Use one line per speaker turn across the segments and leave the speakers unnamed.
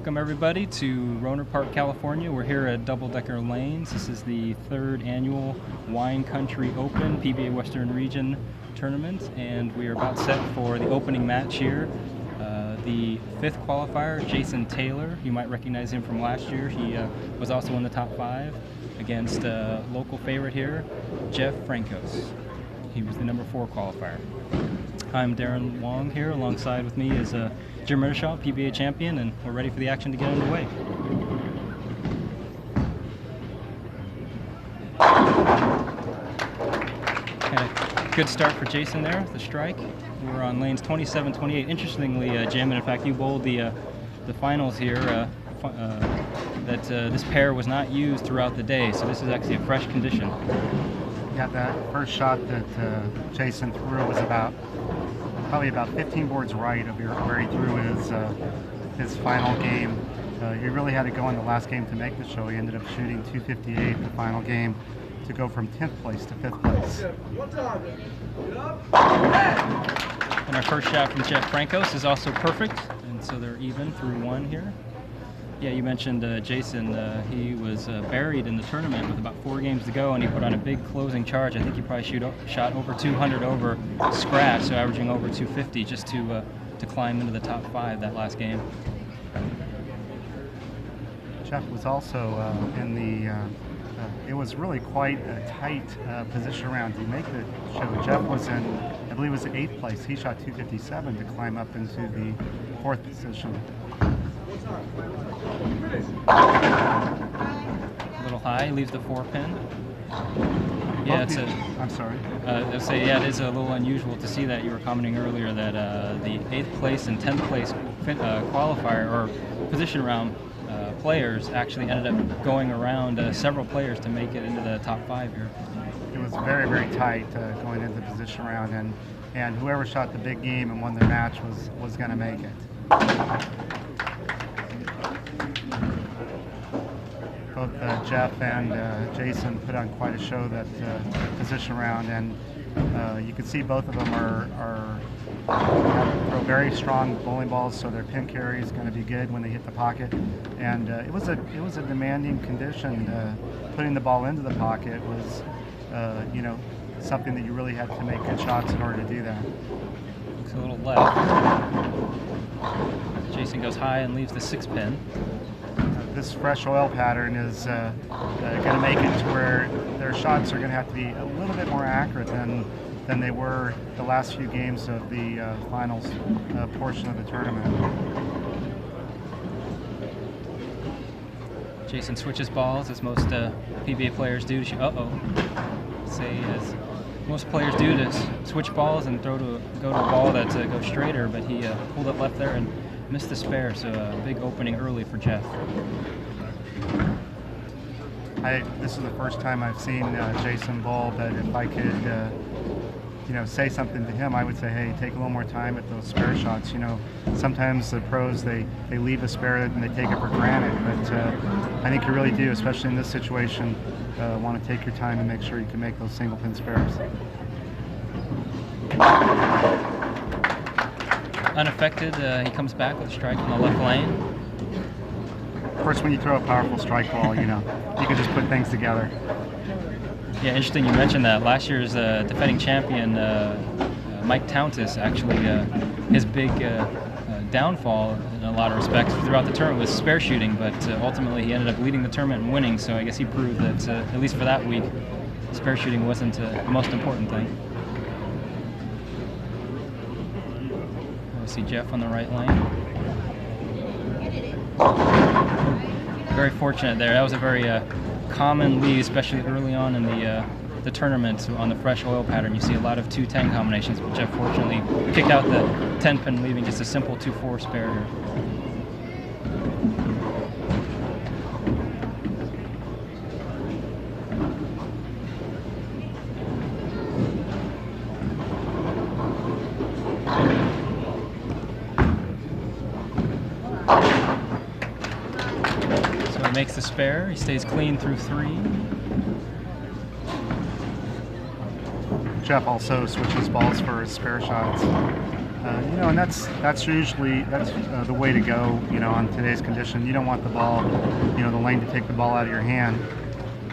Welcome everybody to Rhonert Park, California. We're here at Double Decker Lanes. This is the 3rd annual Wine Country Open PBA Western Region tournament, and we are about set for the opening match here. The 5th qualifier, Jason Taylor. You might recognize him from last year. He was also in the top 5 against local favorite here, Jeff Francos. He was the number 4 qualifier. I'm Darren Wong here. Alongside with me is Jim Mershaw, PBA champion, and we're ready for the action to get underway. And a good start for Jason there with the strike. We're on lanes 27, 28. Interestingly, Jim, and in fact you bowled the finals here, that this pair was not used throughout the day, so this is actually a fresh condition.
Yeah, that first shot that Jason threw was probably about 15 boards right of where he threw his final game. He really had to go in the last game to make the show. He ended up shooting 258 the final game to go from 10th place to 5th place.
And our first shot from Jeff Francos is also perfect, and so they're even through 1 here. Yeah, you mentioned Jason. He was buried in the tournament with about 4 games to go, and he put on a big closing charge. I think he probably shot over 200 over scratch, so averaging over 250 just to climb into the top 5 that last game.
Jeff was also in the. It was really quite a tight position round to make the show. Jeff was in, I believe, it was 8th place. He shot 257 to climb up into the 4th position.
A little high, leaves the 4-pin. Yeah,
I'm sorry.
I'll say, yeah, it is a little unusual to see that. You were commenting earlier that the 8th place and 10th place qualifier or position round players actually ended up going around several players to make it into the top 5 here.
It was very, very tight going into the position round, and whoever shot the big game and won the match was going to make it. Both Jeff and Jason put on quite a show that position round, and you can see both of them throw very strong bowling balls, so their pin carry is going to be good when they hit the pocket. And it was a demanding condition. Putting the ball into the pocket was something that you really had to make good shots in order to do that.
Looks a little left. Jason goes high and leaves the 6-pin.
This fresh oil pattern is going to make it to where their shots are going to have to be a little bit more accurate than they were the last few games of the finals portion of the tournament.
Jason switches balls as most PBA players do. As most players do, to switch balls and go to a ball that goes straighter, but he pulled up left there and missed the spare, so a big opening early for Jeff.
This is the first time I've seen Jason bowl, but if I could say something to him, I would say, hey, take a little more time at those spare shots. Sometimes the pros, they leave a spare and they take it for granted, but I think you really do, especially in this situation, want to take your time and make sure you can make those single pin spares.
Unaffected, he comes back with a strike in the left lane.
Of course, when you throw a powerful strike ball, you can just put things together.
Yeah, interesting you mentioned that. Last year's defending champion, Mike Tountis, actually, his big downfall in a lot of respects throughout the tournament was spare shooting, but ultimately he ended up leading the tournament and winning, so I guess he proved that, at least for that week, spare shooting wasn't the most important thing. See Jeff on the right lane. Very fortunate there. That was a very common lead, especially early on in the tournament on the fresh oil pattern. You see a lot of 2-10 combinations, but Jeff fortunately kicked out the 10-pin, leaving just a simple 2-4 spare here. Makes the spare. He stays clean through 3.
Jeff also switches balls for his spare shots. And that's usually the way to go. On today's condition, you don't want the ball, the lane to take the ball out of your hand.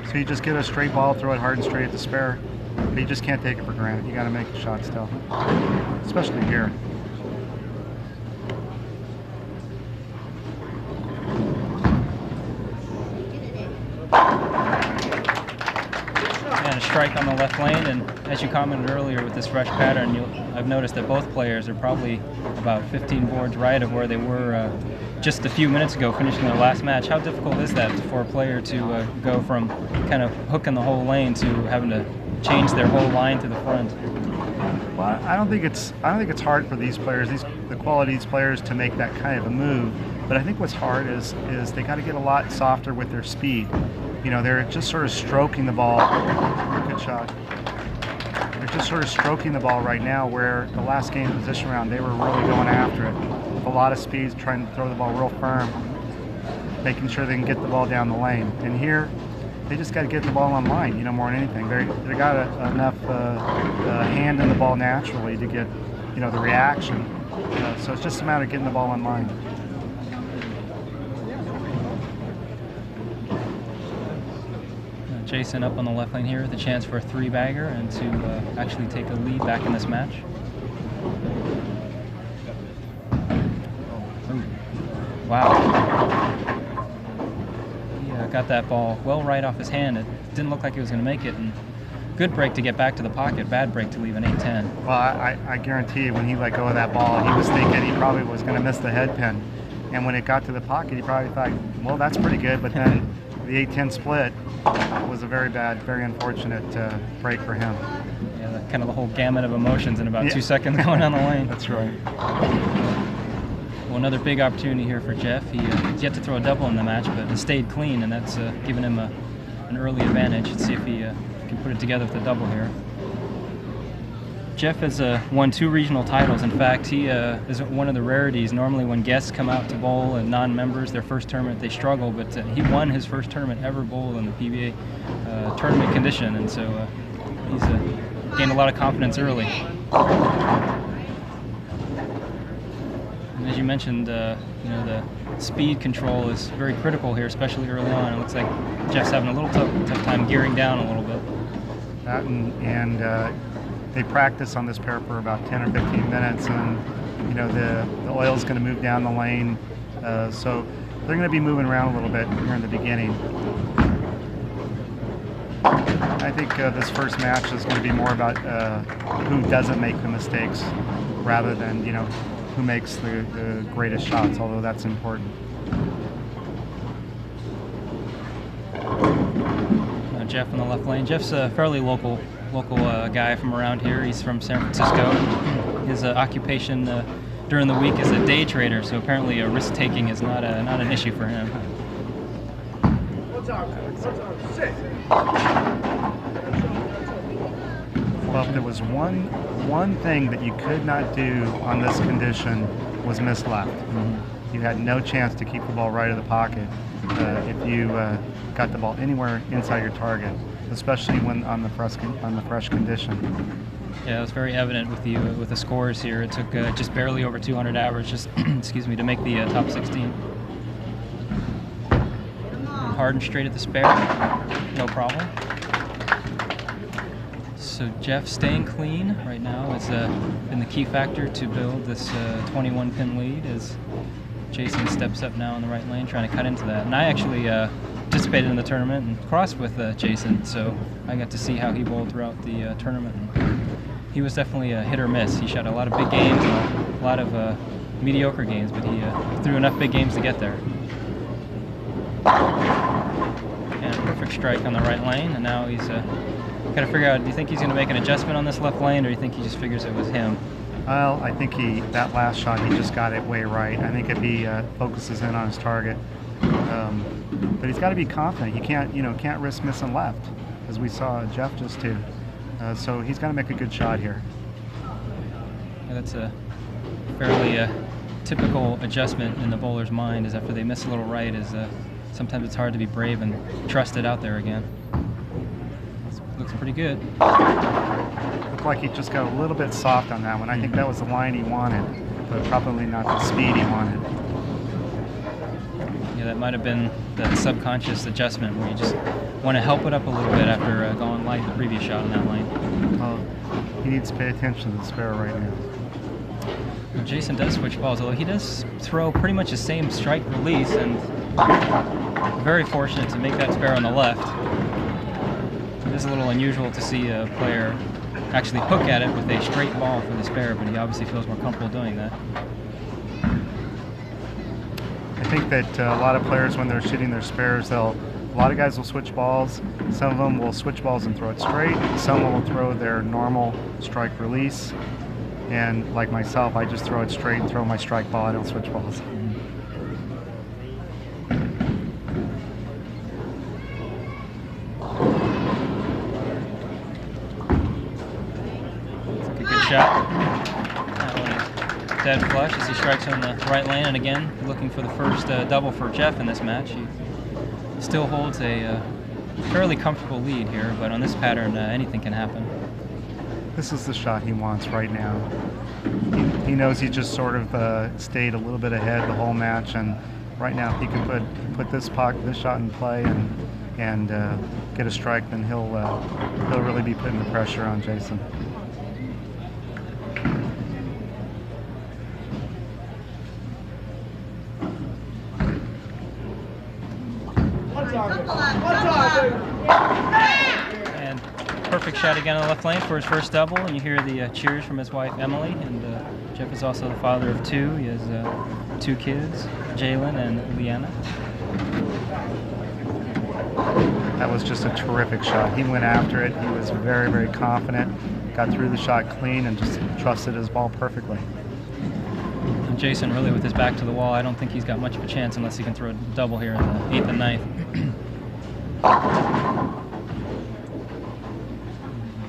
So you just get a straight ball, throw it hard and straight at the spare. But you just can't take it for granted. You got to make the shot still, especially here.
And a strike on the left lane, and as you commented earlier with this fresh pattern, I've noticed that both players are probably about 15 boards right of where they were just a few minutes ago finishing their last match. How difficult is that for a player to go from kind of hooking the whole lane to having to change their whole line to the front?
Well, I don't think it's hard for these players, the quality of these players, to make that kind of a move. But I think what's hard is they got to get a lot softer with their speed. They're just sort of stroking the ball. Good shot. They're just sort of stroking the ball right now, where the last game position round they were really going after it with a lot of speed, trying to throw the ball real firm, making sure they can get the ball down the lane. And here, they just got to get the ball on line, more than anything. They got enough hand in the ball naturally to get, the reaction. So it's just a matter of getting the ball on line.
Jason up on the left lane here with a chance for a three-bagger and to actually take a lead back in this match. Ooh. Wow. He got that ball well right off his hand. It didn't look like he was going to make it. And good break to get back to the pocket, bad break to leave an 8-10.
Well, I guarantee you when he let go of that ball, he was thinking he probably was going to miss the head pin. And when it got to the pocket, he probably thought, well, that's pretty good. But then the 8-10 split was a very bad, very unfortunate break for him.
Yeah, kind of the whole gamut of emotions in about 2 seconds going down the lane.
That's right.
Well, another big opportunity here for Jeff. He's yet to throw a double in the match, but he stayed clean, and that's given him an early advantage. Let's see if he can put it together with a double here. Jeff has won 2 regional titles. In fact, he is one of the rarities. Normally when guests come out to bowl and non-members, their first tournament, they struggle, but he won his first tournament ever bowl in the PBA tournament condition, and so he's gained a lot of confidence early. And as you mentioned, the speed control is very critical here, especially early on. It looks like Jeff's having a little tough time gearing down a little bit.
That and they practice on this pair for about 10 or 15 minutes, and the oil's going to move down the lane, so they're going to be moving around a little bit here in the beginning. I think this first match is going to be more about who doesn't make the mistakes rather than who makes the greatest shots, although that's important.
Jeff on the left lane. Jeff's a fairly local guy from around here. He's from San Francisco. His occupation during the week is a day trader, so apparently risk-taking is not an issue for him.
Well, if there was one thing that you could not do on this condition was miss left. You had no chance to keep the ball right of the pocket if you got the ball anywhere inside your target, especially when on the fresh condition.
Yeah, it was very evident with the scores here. It took just barely over 200 average, just excuse me, to make the top 16. Hard and straight at the spare, no problem. So Jeff staying clean right now has been the key factor to build this 21-pin lead as Jason steps up now in the right lane, trying to cut into that. And I actually participated in the tournament and crossed with Jason, so I got to see how he bowled throughout the tournament. And he was definitely a hit or miss. He shot a lot of big games and a lot of mediocre games, but he threw enough big games to get there. And a perfect strike on the right lane, and now he's got to figure out, do you think he's going to make an adjustment on this left lane, or do you think he just figures it was him?
Well, I think that last shot, he just got it way right. I think if he focuses in on his target, but he's got to be confident. He can't risk missing left, as we saw Jeff just do. So he's got to make a good shot here.
Yeah, that's a fairly typical adjustment in the bowler's mind, is after they miss a little right, is sometimes it's hard to be brave and trust it out there again. Looks pretty good.
Looked like he just got a little bit soft on that one. I think that was the line he wanted, but probably not the speed he wanted.
Yeah, that might have been the subconscious adjustment where you just want to help it up a little bit after going light the previous shot in that lane.
Well, he needs to pay attention to the sparrow right now.
Well, Jason does switch balls, although he does throw pretty much the same strike release, and very fortunate to make that sparrow on the left. It is a little unusual to see a player actually hook at it with a straight ball for the sparrow, but he obviously feels more comfortable doing that.
I think that a lot of players, when they're shooting their sparrows, a lot of guys will switch balls. Some of them will switch balls and throw it straight. Some will throw their normal strike release. And like myself, I just throw it straight and throw my strike ball. I don't switch balls.
Shot. That one is dead flush as he strikes on the right lane, and again looking for the first double for Jeff in this match. He still holds a fairly comfortable lead here, but on this pattern anything can happen.
This is the shot he wants right now. He knows he just sort of stayed a little bit ahead the whole match, and right now if he can put this shot in play and get a strike, then he'll really be putting the pressure on Jason.
And perfect shot again on the left lane for his first double, and you hear the cheers from his wife Emily. And Jeff is also the father of two. He has 2 kids, Jalen and Leanna.
That was just a terrific shot. He went after it. He was very, very confident, got through the shot clean, and just trusted his ball perfectly.
And Jason, really with his back to the wall, I don't think he's got much of a chance unless he can throw a double here in the 8th and 9th.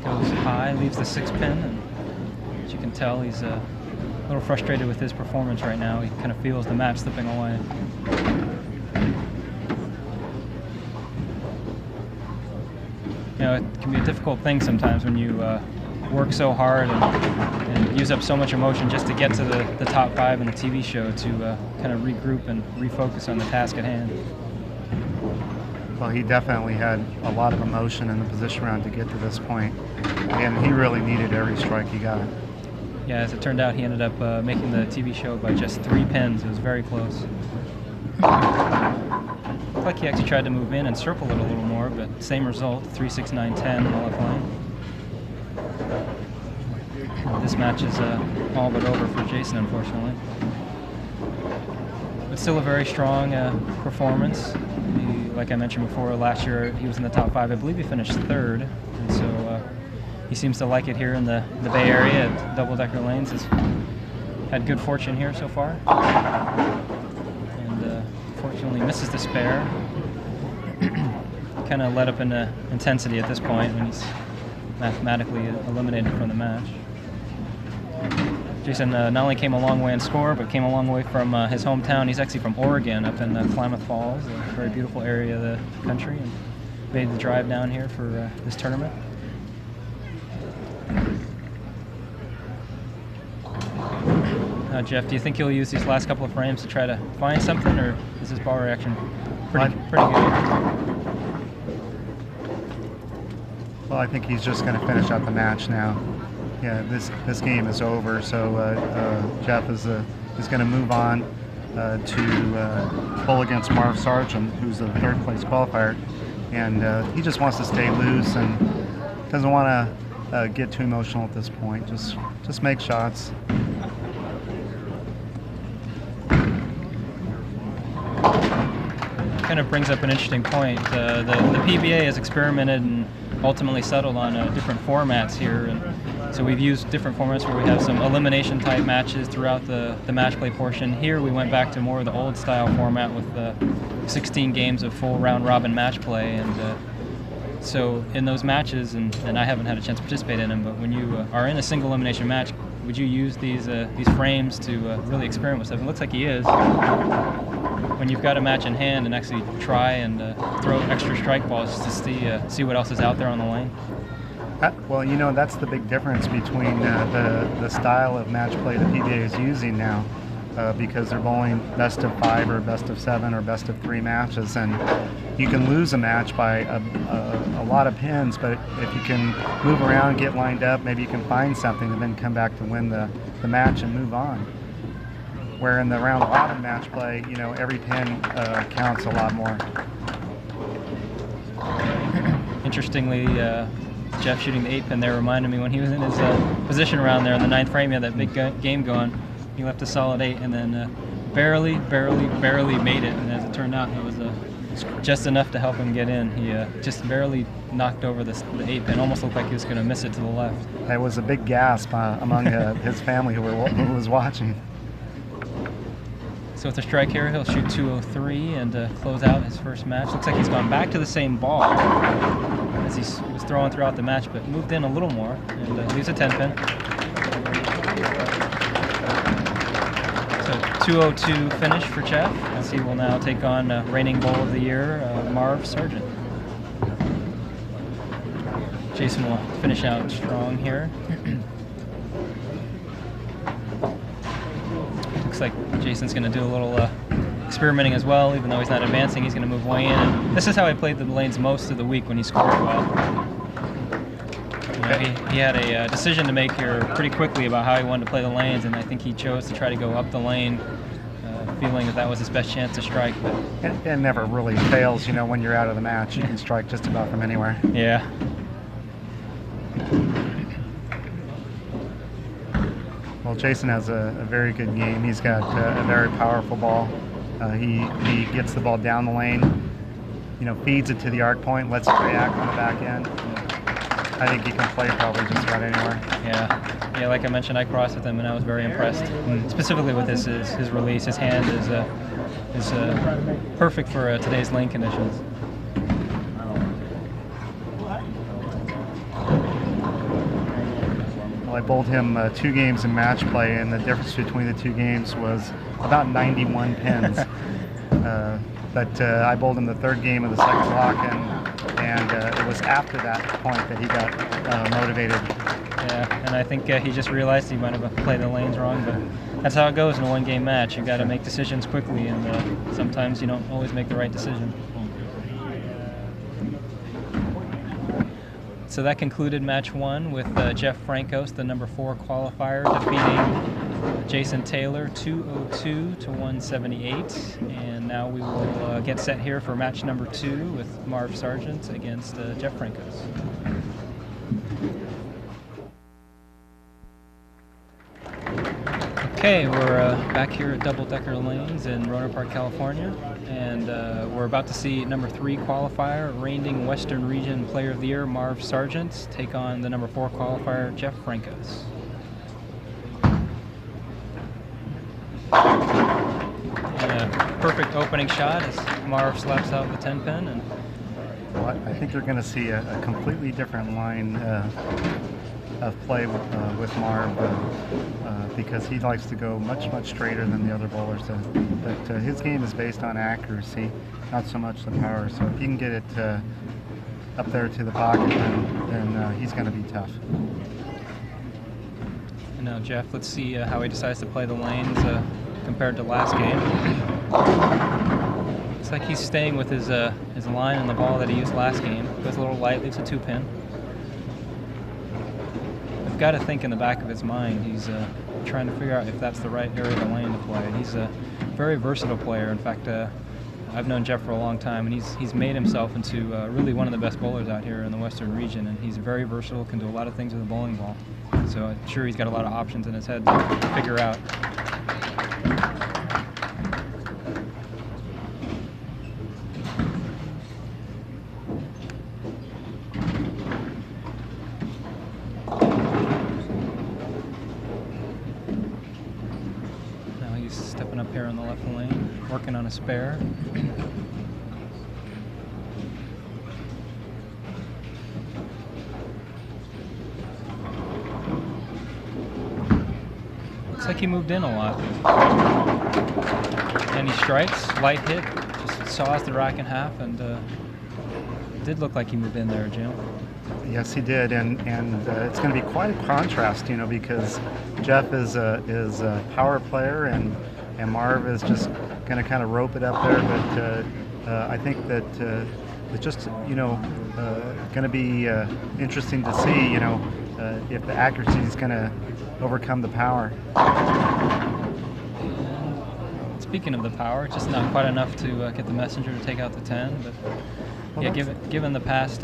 Goes high, leaves the 6 pin, and as you can tell, he's a little frustrated with his performance right now. He kind of feels the match slipping away. You know, it can be a difficult thing sometimes when you work so hard and use up so much emotion just to get to the top 5 in the TV show to kind of regroup and refocus on the task at hand.
Well, he definitely had a lot of emotion in the position round to get to this point, and he really needed every strike he got.
Yeah, as it turned out, he ended up making the TV show by just 3 pins. It was very close. Looked like he actually tried to move in and circle it a little more, but same result, 3, 6, 9, 10 on the left lane. This match is all but over for Jason, unfortunately. But still a very strong performance. Like I mentioned before, last year he was in the top 5. I believe he finished 3rd, and so he seems to like it here in the Bay Area at double-decker lanes. He's had good fortune here so far, and fortunately misses the spare. Kind of let up into intensity at this point when he's mathematically eliminated from the match. Jason not only came a long way in score, but came a long way from his hometown. He's actually from Oregon, up in Klamath Falls, a very beautiful area of the country, and made the drive down here for this tournament. Jeff, do you think he'll use these last couple of frames to try to find something, or is his ball reaction pretty good?
Well, I think he's just going to finish out the match now. Yeah, this game is over, so Jeff is going to move on to bowl against Marv Sargent, who's the 3rd place qualifier, and he just wants to stay loose and doesn't want to get too emotional at this point. Just make shots.
Kind of brings up an interesting point. The PBA has experimented and ultimately settled on different formats here, and so we've used different formats where we have some elimination type matches throughout the match play portion. Here we went back to more of the old style format with 16 games of full round robin match play, and so in those matches, and I haven't had a chance to participate in them, but when you are in a single elimination match, would you use these frames to really experiment with stuff? It looks like he is. When you've got a match in hand and actually try and throw extra strike balls just to see what else is out there on the lane.
Well, you know, that's the big difference between the style of match play the PBA is using now, because they're bowling best of 5 or best of 7 or best of 3 matches, and you can lose a match by a lot of pins, but if you can move around, get lined up, maybe you can find something and then come back to win the match and move on. Where in the round robin match play, you know, every pin counts a lot more.
Interestingly, Jeff shooting the 8-pin there reminded me when he was in his position around there in the 9th frame. He had that big game going. He left a solid 8 and then barely made it. And as it turned out, it was just enough to help him get in. He just barely knocked over the 8-pin. Almost looked like he was going to miss it to the left.
It was a big gasp among his family who was watching.
So with a strike here, he'll shoot 203 and close out his first match. Looks like he's gone back to the same ball as he was throwing throughout the match, but moved in a little more and leaves a 10-pin. So 202 finish for Jeff, as he will now take on reigning bowl of the year, Marv Sargent. Jason will finish out strong here. Looks like Jason's going to do a little experimenting as well. Even though he's not advancing, he's going to move way in. And this is how he played the lanes most of the week when he scored well. You know, he had a decision to make here pretty quickly about how he wanted to play the lanes, and I think he chose to try to go up the lane, feeling that was his best chance to strike. But
it never really fails, you know, when you're out of the match. You can strike just about from anywhere.
Yeah.
Well, Jason has a very good game. He's got a very powerful ball. He gets the ball down the lane, you know, feeds it to the arc point, lets it react on the back end. I think he can play probably just about anywhere.
Yeah. Like I mentioned, I crossed with him, and I was very impressed. Specifically with his release, his hand is perfect for today's lane conditions.
I bowled him 2 games in match play, and the difference between the 2 games was about 91 pins. But I bowled him the 3rd game of the 2nd block, and it was after that point that he got motivated.
Yeah, and I think he just realized he might have played the lanes wrong, but that's how it goes in a 1-game match. You got to make decisions quickly, and sometimes you don't always make the right decision. So that concluded match 1 with Jeff Francos, the number 4 qualifier, defeating Jason Taylor 202 to 178. And now we will get set here for match number 2 with Marv Sargent against Jeff Francos. Okay, we're back here at Double Decker Lanes in Rhonert Park, California, and we're about to see number 3 qualifier, reigning Western Region Player of the Year, Marv Sargent, take on the number 4 qualifier, Jeff Francos. And a perfect opening shot as Marv slaps out the 10-pin. And
well, I think you're going to see a completely different line of play with Marv, because he likes to go much straighter than the other bowlers do. But his game is based on accuracy, not so much the power. So if you can get it up there to the pocket, then he's going to be tough.
And now Jeff, let's see how he decides to play the lanes compared to last game. Looks like he's staying with his line and the ball that he used last game. Goes a little light, leaves a 2-pin. I've got to think in the back of his mind he's trying to figure out if that's the right area of the lane to play. He's a very versatile player. In fact, I've known Jeff for a long time, and he's made himself into really one of the best bowlers out here in the Western region, and he's very versatile, can do a lot of things with a bowling ball. So I'm sure he's got a lot of options in his head to figure out. Stepping up here on the left lane, working on a spare. Looks like he moved in a lot. And he strikes, light hit, just saws the rack in half, and did look like he moved in there, Jim.
Yes, he did, and it's going to be quite a contrast, you know, because Jeff is a power player, and Marv is just going to kind of rope it up there. But I think that it's just, you know, going to be interesting to see, you know, if the accuracy is going to overcome the power.
Speaking of the power, just not quite enough to get the messenger to take out the 10. But well, yeah, given the past,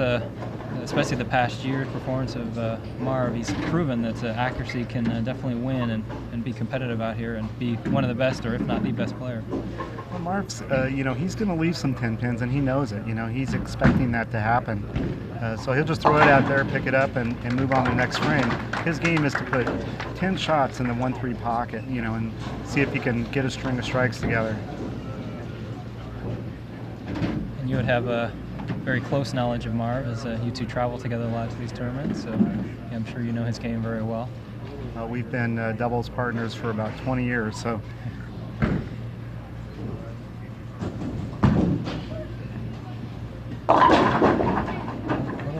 especially the past year's performance of Marv, he's proven that accuracy can definitely win and be competitive out here and be one of the best, or if not the best player.
Well, Marv's, you know, he's going to leave some 10 pins, and he knows it. You know, he's expecting that to happen. So he'll just throw it out there, pick it up, and move on to the next frame. His game is to put 10 shots in the 1-3 pocket, you know, and see if he can get a string of strikes together.
And you would have a very close knowledge of Marv, as you two travel together a lot to these tournaments, so yeah, I'm sure you know his game very well.
We've been doubles partners for about 20 years, so.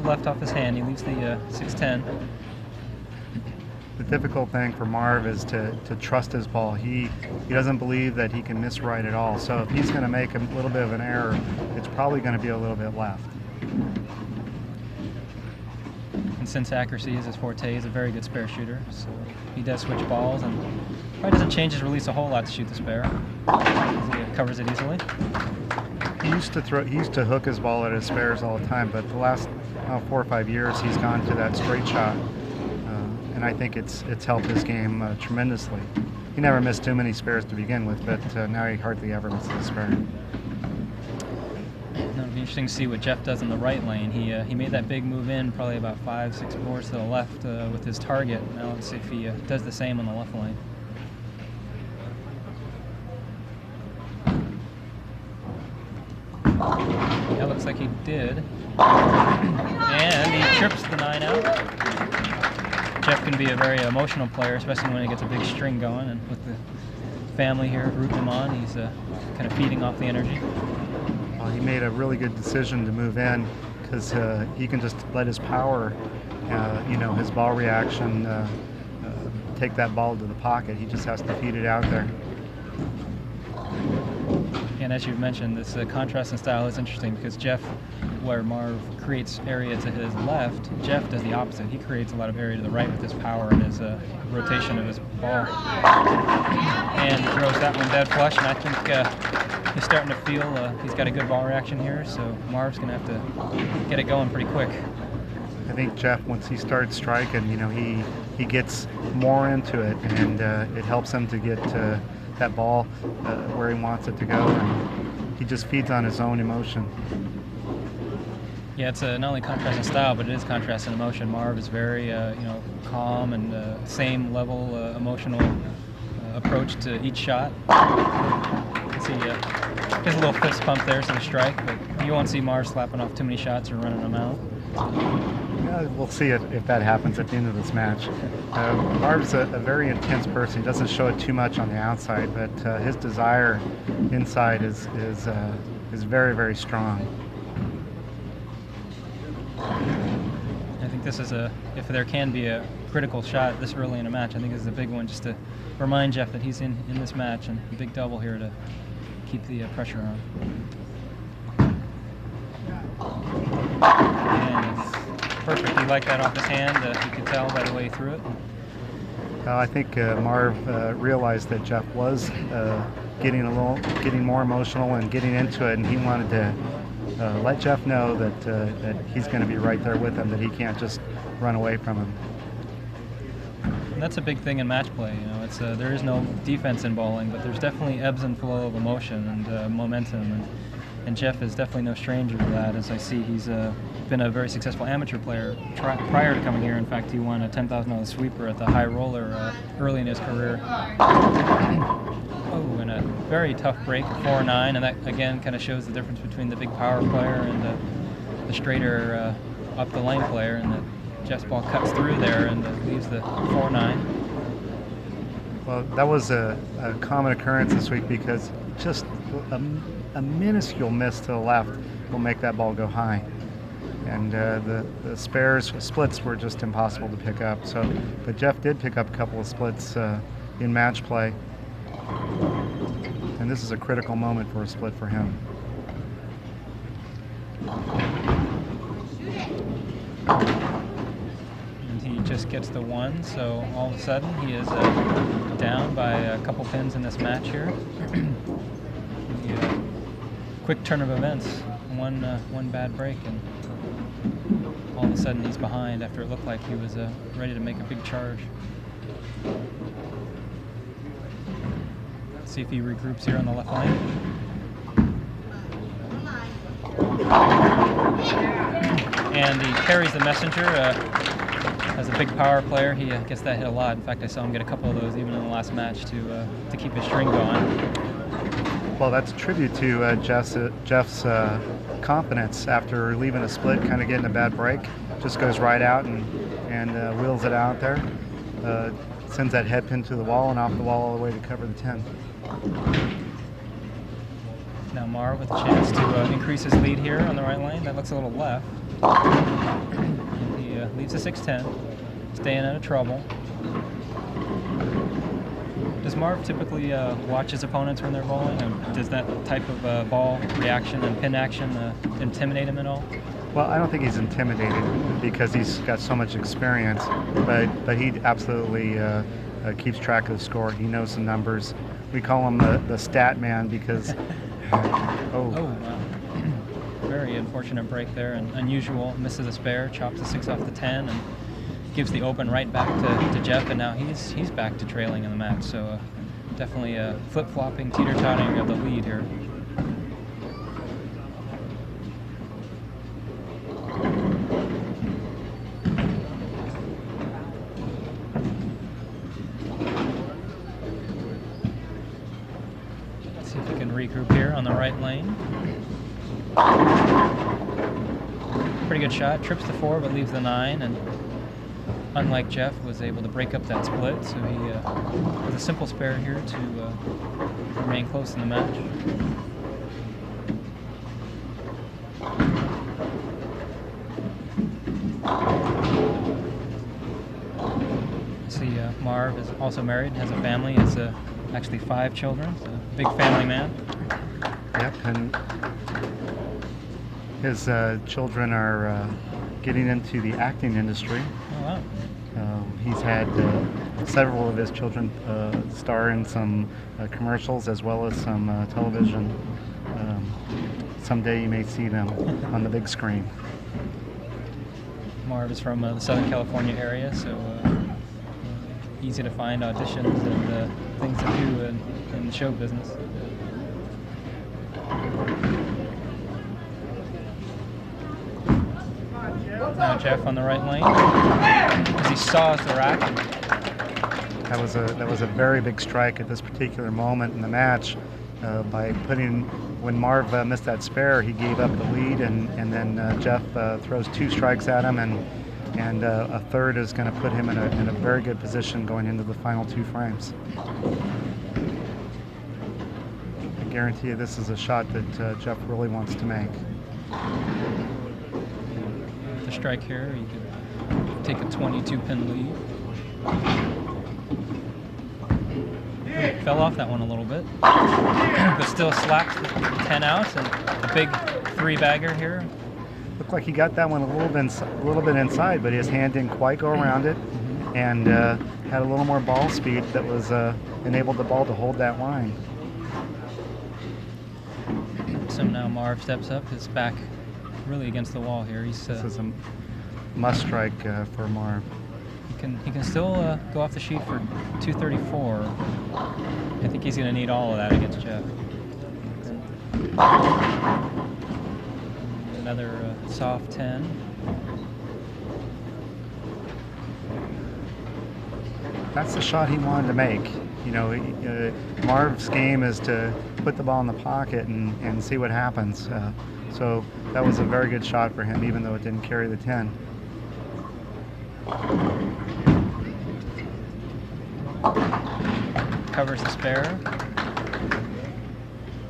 Left off his hand, he leaves the 6-10.
The difficult thing for Marv is to trust his ball. He doesn't believe that he can miss right at all. So if he's going to make a little bit of an error, it's probably going to be a little bit left.
And since accuracy is his forte, he's a very good spare shooter. So he does switch balls and probably doesn't change his release a whole lot to shoot the spare. He covers it easily.
He used to hook his ball at his spares all the time, but the last 4 or 5 years he's gone to that straight shot, and I think it's helped his game tremendously. He never missed too many spares to begin with, but now he hardly ever misses a spare.
It'll be interesting to see what Jeff does in the right lane. He made that big move in, probably about 5-6 boards to the left with his target. Now let's see if he does the same on the left lane. Yeah, looks like he did. And he trips the 9 out. Jeff can be a very emotional player, especially when he gets a big string going, and with the family here rooting him on, he's kind of feeding off the energy.
Well, he made a really good decision to move in, because he can just let his power, you know, his ball reaction, take that ball to the pocket. He just has to feed it out there.
And as you've mentioned, this contrast in style is interesting, because Jeff, where Marv creates area to his left, Jeff does the opposite. He creates a lot of area to the right with his power and his rotation of his ball. And he throws that one dead flush, and I think he's starting to feel he's got a good ball reaction here, so Marv's going to have to get it going pretty quick.
I think Jeff, once he starts striking, you know, he gets more into it, and it helps him to get that ball where he wants it to go, and he just feeds on his own emotion.
Yeah, it's not only contrast in style, but it is contrast in emotion. Marv is very, you know, calm and same level emotional approach to each shot. You can see there's a little fist pump there, so the strike, but you won't see Marv slapping off too many shots or running them out.
We'll see if that happens at the end of this match. Marv's a very intense person. He doesn't show it too much on the outside, but his desire inside is very, very strong.
I think this is if there can be a critical shot this early in a match, I think this is a big one, just to remind Jeff that he's in this match, and a big double here to keep the pressure on. And perfect. He liked that off his hand. You could tell by the way he threw it.
I think Marv realized that Jeff was getting more emotional and getting into it, and he wanted to let Jeff know that he's going to be right there with him, that he can't just run away from him.
And that's a big thing in match play. You know, it's there is no defense in bowling, but there's definitely ebbs and flow of emotion and momentum. And Jeff is definitely no stranger to that. As I see, he's been a very successful amateur player prior to coming here. In fact, he won a $10,000 sweeper at the High Roller early in his career. Oh, and a very tough break, 4-9, and that again kind of shows the difference between the big power player and the straighter up the lane player. And Jeff's ball cuts through there and leaves the 4-9.
Well, that was a common occurrence this week because just a minuscule miss to the left will make that ball go high. And the splits were just impossible to pick up. So, but Jeff did pick up a couple of splits in match play. And this is a critical moment for a split for him.
And he just gets the one, so all of a sudden he is down by a couple pins in this match here. Quick turn of events, one bad break, and all of a sudden he's behind after it looked like he was ready to make a big charge. See if he regroups here on the left lane. And he carries the messenger. As a big power player, he gets that hit a lot. In fact, I saw him get a couple of those even in the last match to keep his string going.
Well, that's a tribute to Jeff's confidence after leaving a split, kind of getting a bad break. Just goes right out and wheels it out there. Sends that head pin to the wall and off the wall all the way to cover the 10.
Now Marv with a chance to increase his lead here on the right lane. That looks a little left. And he leaves the 6-10, staying out of trouble. Does Marv typically watch his opponents when they're bowling? And does that type of ball reaction and pin action intimidate him at all?
Well, I don't think he's intimidated because he's got so much experience, but he absolutely keeps track of the score. He knows the numbers. We call him the stat man because
wow. Very unfortunate break there, and unusual. Misses a spare, chops the 6 off the 10, and gives the open right back to Jeff, and now he's back to trailing in the match. So definitely flip-flopping, teeter-totting of the lead here. Let's see if we can regroup here on the right lane. Pretty good shot, trips the 4 but leaves the 9, and unlike Jeff, was able to break up that split, so he has a simple spare here to remain close in the match. See, Marv is also married, has a family, has actually 5 children, so a big family man.
Yep, and his children are getting into the acting industry.
Oh, wow.
He's had several of his children star in some commercials as well as some television. Someday you may see them on the big screen.
Marv is from the Southern California area, so easy to find auditions and things to do in the show business. Now Jeff on the right lane as he saws the rack.
That was a very big strike at this particular moment in the match. By putting, when Marv missed that spare, he gave up the lead, and then Jeff throws 2 strikes at him, and a third is going to put him in a very good position going into the final 2 frames. I guarantee you this is a shot that Jeff really wants to make.
The strike here, you could take a 22-pin lead. Fell off that one a little bit, but still slapped 10 outs and a big 3-bagger here.
Looked like he got that one a little bit inside, but his hand didn't quite go around it, and had a little more ball speed that was enabled the ball to hold that line.
So now Marv steps up, his back really against the wall here. This
is a must strike for Marv.
He can still go off the sheet for 234. I think he's going to need all of that against Jeff. Another soft 10.
That's the shot he wanted to make. You know, Marv's game is to put the ball in the pocket and see what happens. So that was a very good shot for him, even though it didn't carry the 10.
covers the spare.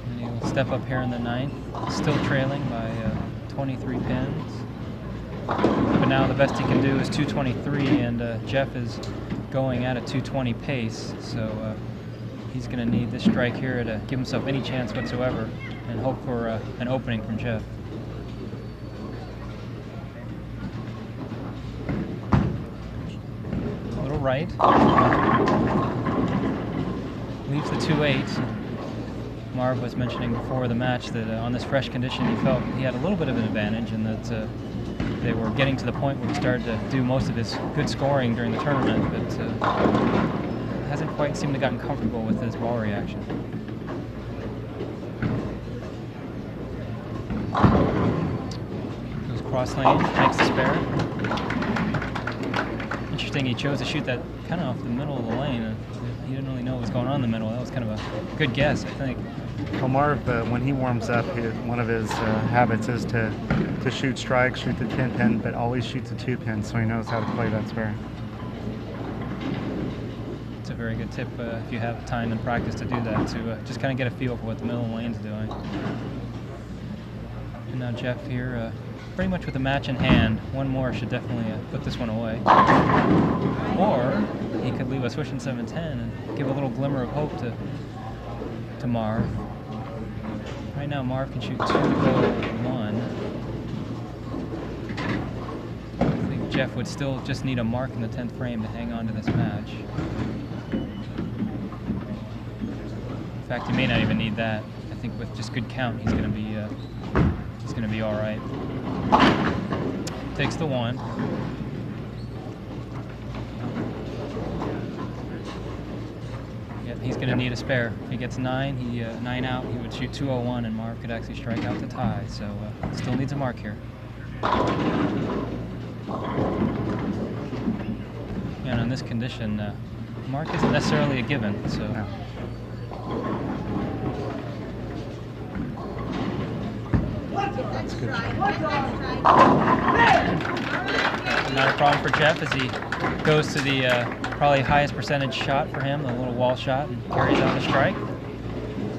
And he'll step up here in the 9th, still trailing by 23 pins. But now the best he can do is 223, and Jeff is going at a 220 pace, so he's going to need this strike here to give himself any chance whatsoever and hope for an opening from Jeff. A little right. Leaves the 2-8. Marv was mentioning before the match that on this fresh condition he felt he had a little bit of an advantage, and that they were getting to the point where he started to do most of his good scoring during the tournament, but hasn't quite seemed to gotten comfortable with his ball reaction. Goes cross lane, makes the spare. Interesting, he chose to shoot that kind of off the middle of the lane. He didn't really know what was going on in the middle. That was kind of a good guess, I think.
Well, Marv, when he warms up, one of his habits is to shoot strikes, shoot the 10 pin, but always shoots a 2 pin, so he knows how to play that spare.
It's a very good tip if you have time and practice to do that, to just kind of get a feel for what the middle lane's doing. And now Jeff here, pretty much with the match in hand. One more should definitely put this one away. Or he could leave a swishing 7-10 and give a little glimmer of hope to Marv. Right now Marv can shoot 2-0-1. I think Jeff would still just need a mark in the 10th frame to hang on to this match. In fact, he may not even need that. I think with just good count, he's going to be all right. Takes the 1. Yep, he's going to need a spare. If he gets 9, 9 out, he would shoot 2-0-1, and Marv could actually strike out to tie. So still needs a mark here. And in this condition, mark isn't necessarily a given. So.
No. That's good.
Not a problem for Jeff as he goes to the probably highest percentage shot for him, the little wall shot, and carries out the strike.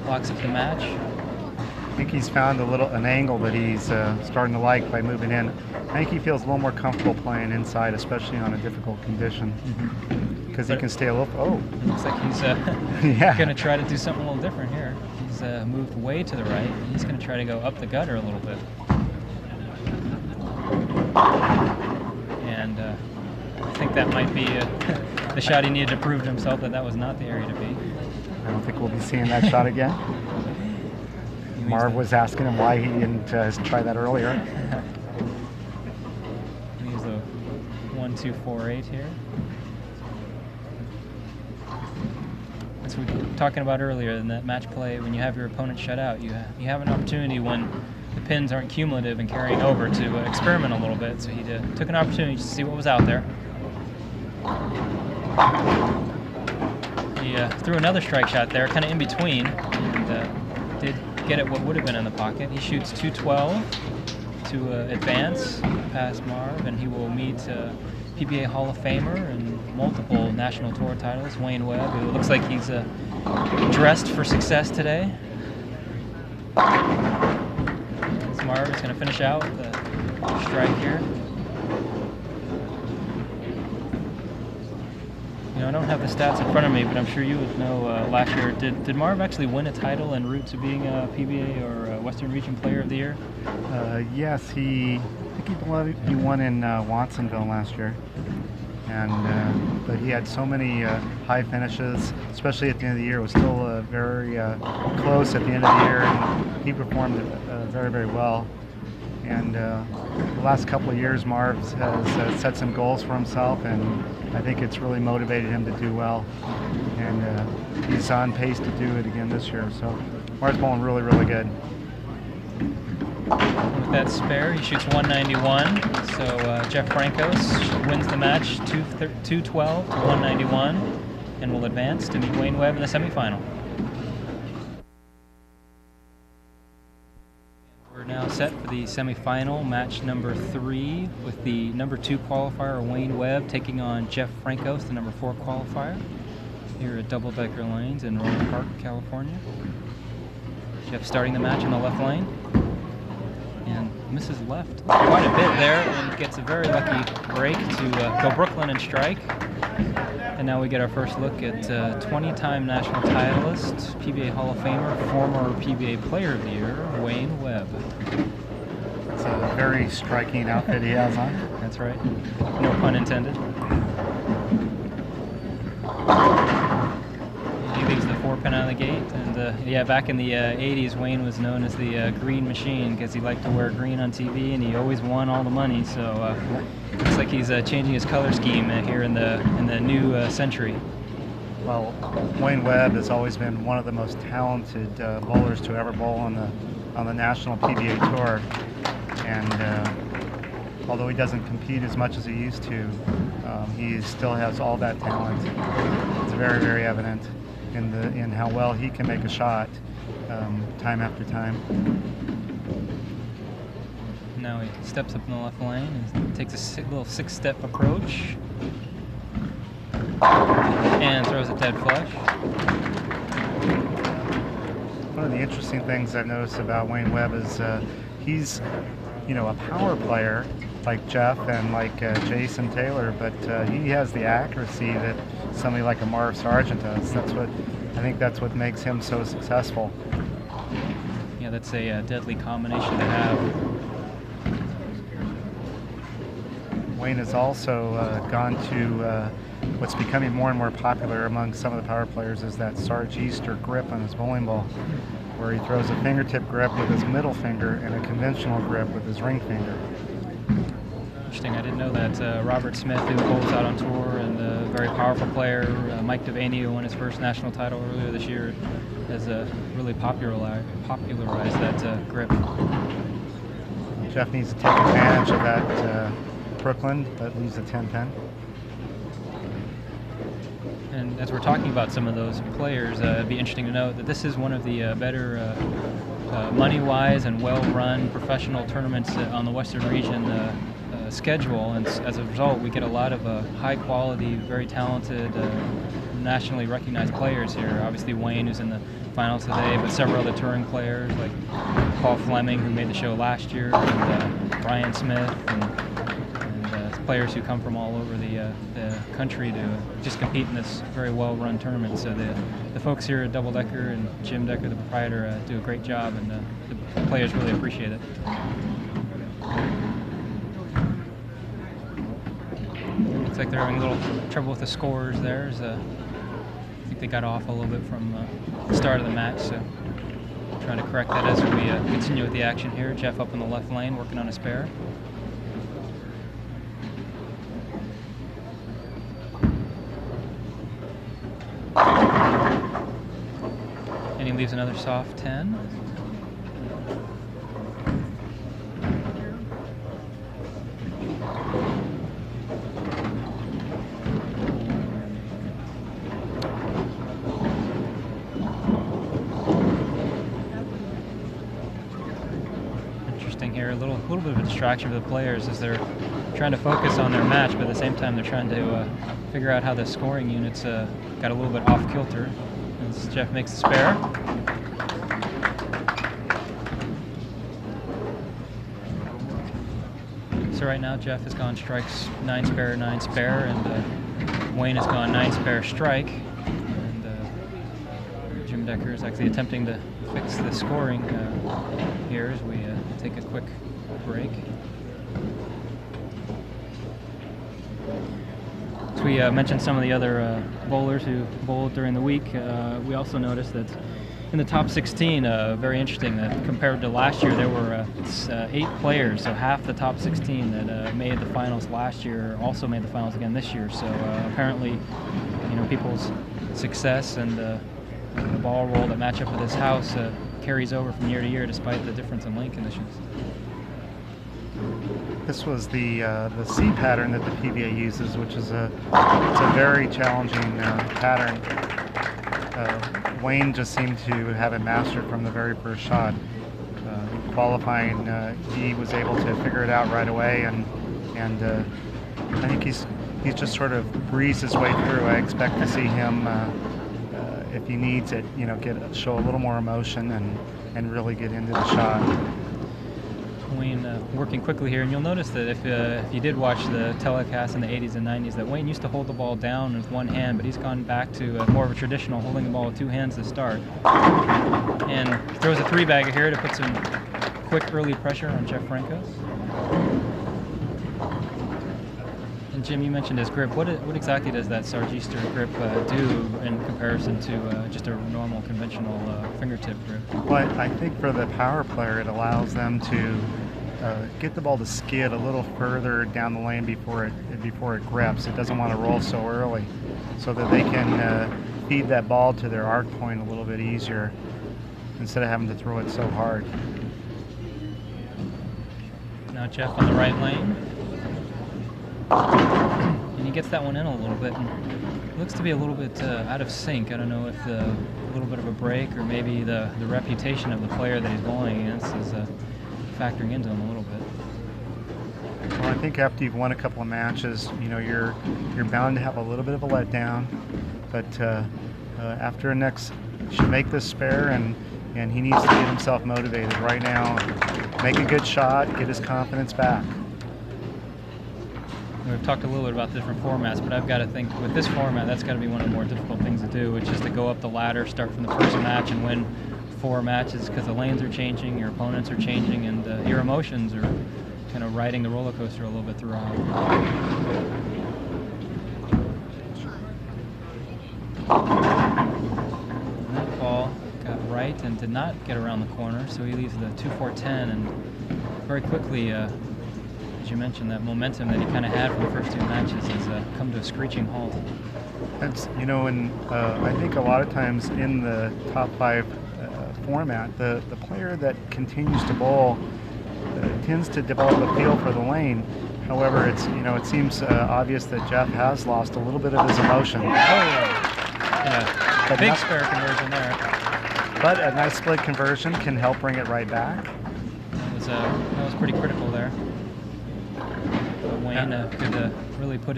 Locks up the match.
I think he's found an angle that he's starting to like by moving in. I think he feels a little more comfortable playing inside, especially on a difficult condition, because he can stay a little. Oh,
it looks like he's
yeah,
going to try to do something a little different here. He's moved way to the right. He's going to try to go up the gutter a little bit. And I think that might be the shot he needed to prove to himself that was not the area to be.
I don't think we'll be seeing that shot again. Marv was asking him why he didn't try that earlier.
He's a 1-2-4-8 here. As we were talking about earlier in that match play, when you have your opponent shut out, you have an opportunity when the pins aren't cumulative and carrying over to experiment a little bit. So he took an opportunity to see what was out there. He threw another strike shot there, kind of in between, and did get at what would have been in the pocket. He shoots 212 to advance past Marv, and he will meet PBA Hall of Famer and multiple national tour titles, Wayne Webb, who looks like he's dressed for success today. Marv is going to finish out with a strike here. You know, I don't have the stats in front of me, but I'm sure you would know last year. Did Marv actually win a title en route to being a PBA or a Western Region Player of the Year?
Yes, I think he won in Watsonville last year. And but he had so many high finishes, especially at the end of the year. It was still very close at the end of the year, and he performed very, very well. And the last couple of years, Marv has set some goals for himself, and I think it's really motivated him to do well. And he's on pace to do it again this year. So Marv's bowling really, really good.
With that spare, he shoots 191. So Jeff Francos wins the match 212 to 191 and will advance to meet Wayne Webb in the semifinal. We're now set for the semifinal, match number 3, with the number 2 qualifier Wayne Webb taking on Jeff Francos, the number 4 qualifier. here at Double Decker Lanes in Rhonert Park, California. Jeff starting the match in the left lane and misses left quite a bit there and gets a very lucky break to go Brooklyn and strike. And now we get our first look at 20-time national titleist, PBA Hall of Famer, former PBA Player of the Year, Webb.
It's a very striking outfit he has on.
That's right. No pun intended. He leaves the 4-pin out of the gate, and yeah, back in the 80s, Wayne was known as the Green Machine because he liked to wear green on TV, and he always won all the money. So looks like he's changing his color scheme here in the new century.
Well, Webb has always been one of the most talented bowlers to ever bowl on the national PBA tour, and although he doesn't compete as much as he used to, he still has all that talent. It's very, very evident in how well he can make a shot time after time.
Now he steps up in the left lane and takes a little 6-step approach and throws a dead flush.
One of the interesting things I've noticed about Webb is he's, a power player like Jeff and like Jason Taylor, but he has the accuracy that somebody like a Marv Sargent does. I think that's what makes him so successful.
Yeah, that's a deadly combination to have.
Wayne has also gone to what's becoming more and more popular among some of the power players is that Sarge Easter grip on his bowling ball, where he throws a fingertip grip with his middle finger and a conventional grip with his ring finger.
Interesting. I didn't know that. Robert Smith, who bowls out on tour and a very powerful player, Mike Devaney, who won his first national title earlier this year, has really popularized that grip.
Jeff needs to take advantage of that Brooklyn that leaves the 10-pin.
And as we're talking about some of those players, it'd be interesting to note that this is one of the better money-wise and well-run professional tournaments on the Western region schedule, and as a result we get a lot of high-quality, very talented, nationally recognized players here. Obviously Wayne, who's in the finals today, but several other touring players like Paul Fleming, who made the show last year, and Brian Smith, and players who come from all over the country to just compete in this very well-run tournament. So the folks here at Double Decker and Jim Decker, the proprietor, do a great job, and the players really appreciate it. Looks like they're having a little trouble with the scores there. I think they got off a little bit from the start of the match, so trying to correct that as we continue with the action here. Jeff up in the left lane working on a spare. And he leaves another soft 10. Interesting here, a little bit of a distraction for the players as they're trying to focus on their match, but at the same time they're trying to figure out how the scoring units got a little bit off kilter. As Jeff makes a spare. So right now Jeff has gone strikes 9 spare, 9 spare, and Wayne has gone 9 spare strike. And Jim Decker is actually attempting to fix the scoring here as we take a quick break. We mentioned some of the other bowlers who bowled during the week. We also noticed that in the top 16, very interesting that compared to last year, there were 8 players, so half the top 16 that made the finals last year also made the finals again this year. So apparently, people's success and the ball roll that match up with this house carries over from year to year despite the difference in lane conditions.
This was the C pattern that the PBA uses, which is it's a very challenging pattern. Wayne just seemed to have it mastered from the very first shot. Qualifying, he was able to figure it out right away and I think he's just sort of breezed his way through. I expect to see him, if he needs it, show a little more emotion and really get into the shot.
Wayne working quickly here, and you'll notice that if you did watch the telecast in the 80s and 90s, that Wayne used to hold the ball down with one hand, but he's gone back to more of a traditional holding the ball with two hands to start. And throws a three-bagger here to put some quick early pressure on Jeff Francos. And Jim, you mentioned his grip. What exactly does that Sarge-Easter grip do in comparison to just a normal conventional fingertip grip?
Well, I think for the power player, it allows them to get the ball to skid a little further down the lane before it grips. It doesn't want to roll so early, so that they can feed that ball to their arc point a little bit easier instead of having to throw it so hard.
Now Jeff on the right lane. And he gets that one in a little bit. And looks to be a little bit out of sync. I don't know if a little bit of a break or maybe the reputation of the player that he's bowling against is factoring into him a little bit.
Well, I think after you've won a couple of matches, you're bound to have a little bit of a letdown. But after a next, you should make this spare, and he needs to get himself motivated right now. Make a good shot, get his confidence back.
We've talked a little bit about different formats, but I've got to think with this format, that's got to be one of the more difficult things to do, which is to go up the ladder, start from the first match, and win 4 matches because the lanes are changing, your opponents are changing, and your emotions are kind of riding the roller coaster a little bit throughout. And that ball got right and did not get around the corner, so he leaves the 2-4-10, and very quickly, as you mentioned, that momentum that he kind of had from the first 2 matches has come to a screeching halt.
That's, and I think a lot of times in the top 5 format, the player that continues to bowl tends to develop a feel for the lane. However, it seems obvious that Jeff has lost a little bit of his emotion.
Oh yeah, big spare conversion there.
But a nice split conversion can help bring it right back.
That was pretty critical there. Wayne could really put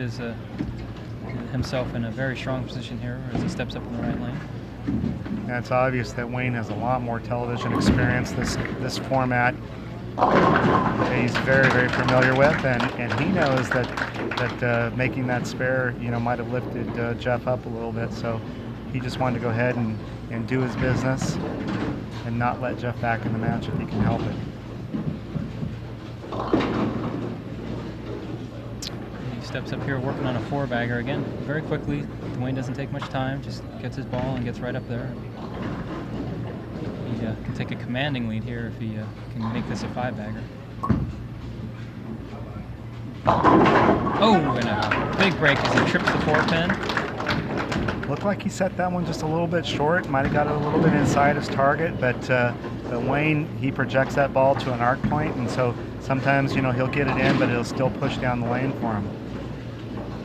himself in a very strong position here as he steps up in the right lane.
Yeah, it's obvious that Wayne has a lot more television experience this format. He's very, very familiar with, and he knows that making that spare, might have lifted Jeff up a little bit. So he just wanted to go ahead and do his business and not let Jeff back in the match if he can help it.
Steps up here working on a 4-bagger again very quickly. Wayne doesn't take much time, just gets his ball and gets right up there. He can take a commanding lead here if he can make this a 5-bagger. Oh, and a big break as he trips the 4-pin.
Looked like he set that one just a little bit short, might have got it a little bit inside his target, but Wayne, he projects that ball to an arc point, and so sometimes, he'll get it in, but it'll still push down the lane for him.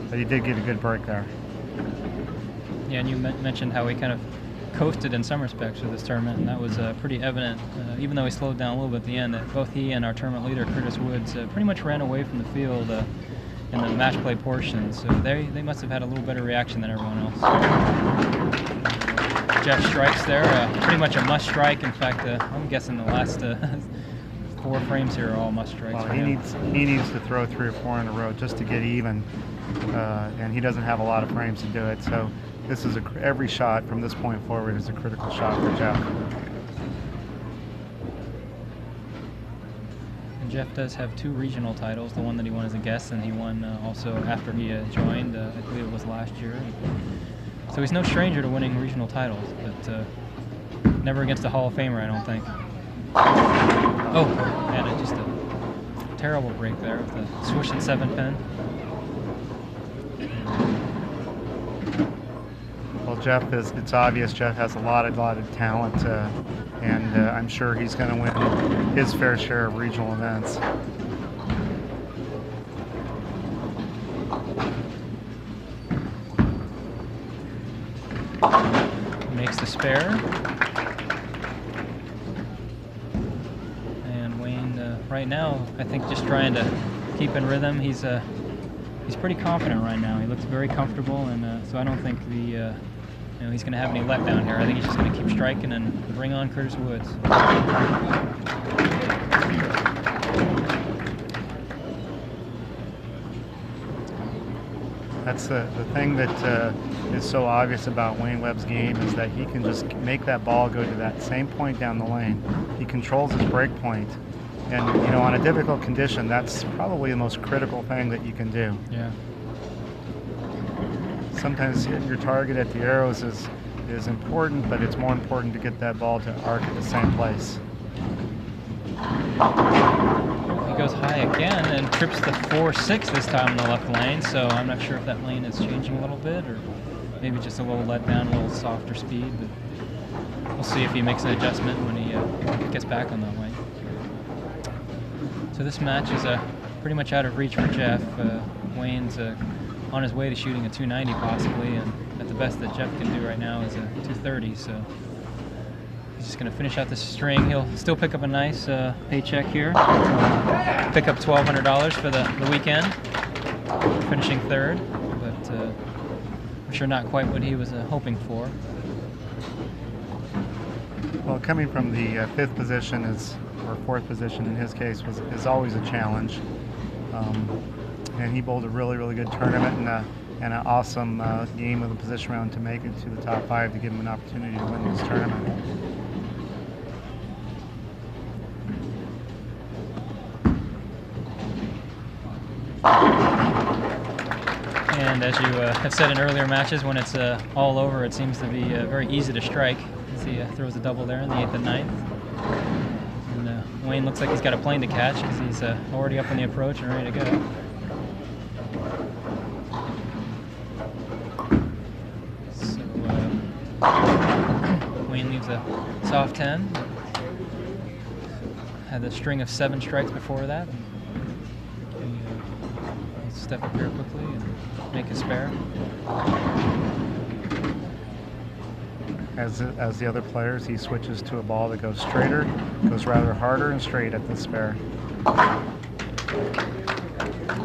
But he did get a good break there.
Yeah, and you mentioned how he kind of coasted in some respects with this tournament, and that was pretty evident, even though he slowed down a little bit at the end, that both he and our tournament leader, Curtis Woods, pretty much ran away from the field in the match play portion, so they must have had a little better reaction than everyone else. Jeff strikes there, pretty much a must strike. In fact, I'm guessing the last 4 frames here are all must strikes.
Well, he needs to throw 3 or 4 in a row just to get even, and he doesn't have a lot of frames to do it. So this is every shot from this point forward is a critical shot for Jeff.
And Jeff does have 2 regional titles. The one that he won as a guest, and he won also after he joined. I believe it was last year. So he's no stranger to winning regional titles, but never against a Hall of Famer, I don't think. Oh, man, just a terrible break there with the swish and 7-pin.
Well, it's obvious Jeff has a lot of talent, and I'm sure he's going to win his fair share of regional events.
Makes the spare. And Wayne, right now, I think just trying to keep in rhythm. He's he's pretty confident right now. He looks very comfortable, and so I don't think he's going to have any letdown here. I think he's just going to keep striking and bring on Curtis Woods.
That's the thing that is so obvious about Wayne Webb's game, is that he can just make that ball go to that same point down the lane. He controls his break point. And, on a difficult condition, that's probably the most critical thing that you can do.
Yeah.
Sometimes hitting your target at the arrows is important, but it's more important to get that ball to arc at the same place.
He goes high again and trips the 4-6 this time in the left lane, so I'm not sure if that lane is changing a little bit or maybe just a little let down, a little softer speed, but we'll see if he makes an adjustment when he gets back on that lane. So this match is pretty much out of reach for Jeff. Wayne's on his way to shooting a 290 possibly, and at the best that Jeff can do right now is a 230, so he's just going to finish out this string. He'll still pick up a nice paycheck here. Pick up $1,200 for the weekend, finishing third, but I'm sure not quite what he was hoping for.
Well, coming from the fifth position or fourth position in his case is always a challenge. And he bowled a really, really good tournament and an awesome game of the position round to make it to the top 5 to give him an opportunity to win this tournament.
And as you have said in earlier matches, when it's all over, it seems to be very easy to strike. As he throws a double there in the 8th and 9th. And Wayne looks like he's got a plane to catch because he's already up on the approach and ready to go. Wayne leaves a soft 10. Had a string of 7 strikes before that. He'll step up here quickly and make a spare.
As the other players, he switches to a ball that goes straighter, goes rather harder and straight at the spare.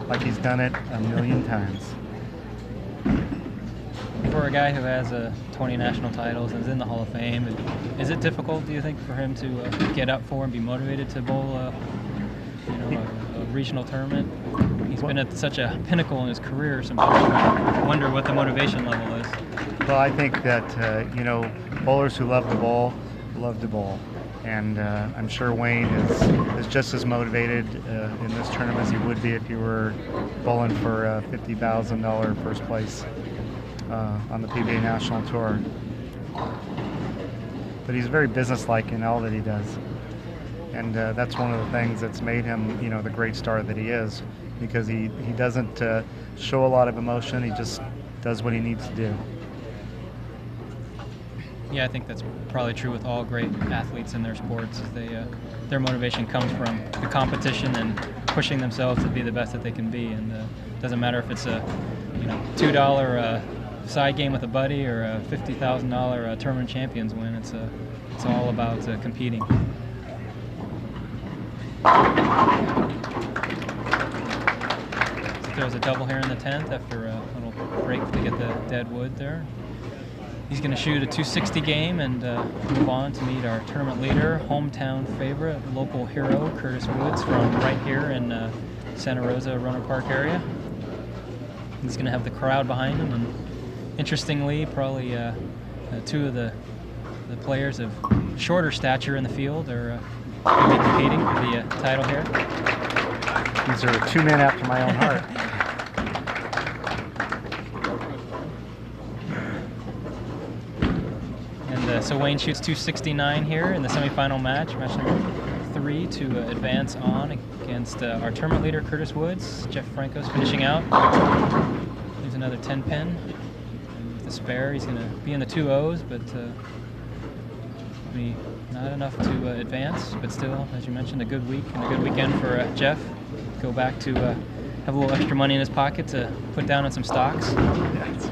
Like he's done it a million times.
For a guy who has 20 national titles and is in the Hall of Fame, is it difficult, do you think, for him to get up for and be motivated to bowl a regional tournament? He's been at such a pinnacle in his career, sometimes I wonder what the motivation level is.
Well, I think that, bowlers who love to bowl, love to bowl. And I'm sure Wayne is just as motivated in this tournament as he would be if he were bowling for a $50,000 first place on the PBA National Tour. But he's very businesslike in all that he does. And that's one of the things that's made him, the great star that he is, because he doesn't show a lot of emotion. He just does what he needs to do.
Yeah, I think that's probably true with all great athletes in their sports. Their motivation comes from the competition and pushing themselves to be the best that they can be. And it doesn't matter if it's a $2 side game with a buddy or a $50,000 tournament champions win. It's all about competing. So there's a double here in the 10th after a little break to get the dead wood there. He's going to shoot a 260 game and move on to meet our tournament leader, hometown favorite, local hero, Curtis Woods, from right here in Santa Rosa, Rhonert Park area. He's going to have the crowd behind him, and interestingly, probably 2 of the players of shorter stature in the field are going to be competing for the title here.
These are 2 men after my own heart.
So Wayne shoots 269 here in the semifinal match number 3, to advance on against our tournament leader, Curtis Woods. Jeff Franco's finishing out. There's another 10 pin. And with the spare, he's going to be in the 2-0s, but be not enough to advance. But still, as you mentioned, a good week and a good weekend for Jeff. Go back to have a little extra money in his pocket to put down on some stocks.
Yes.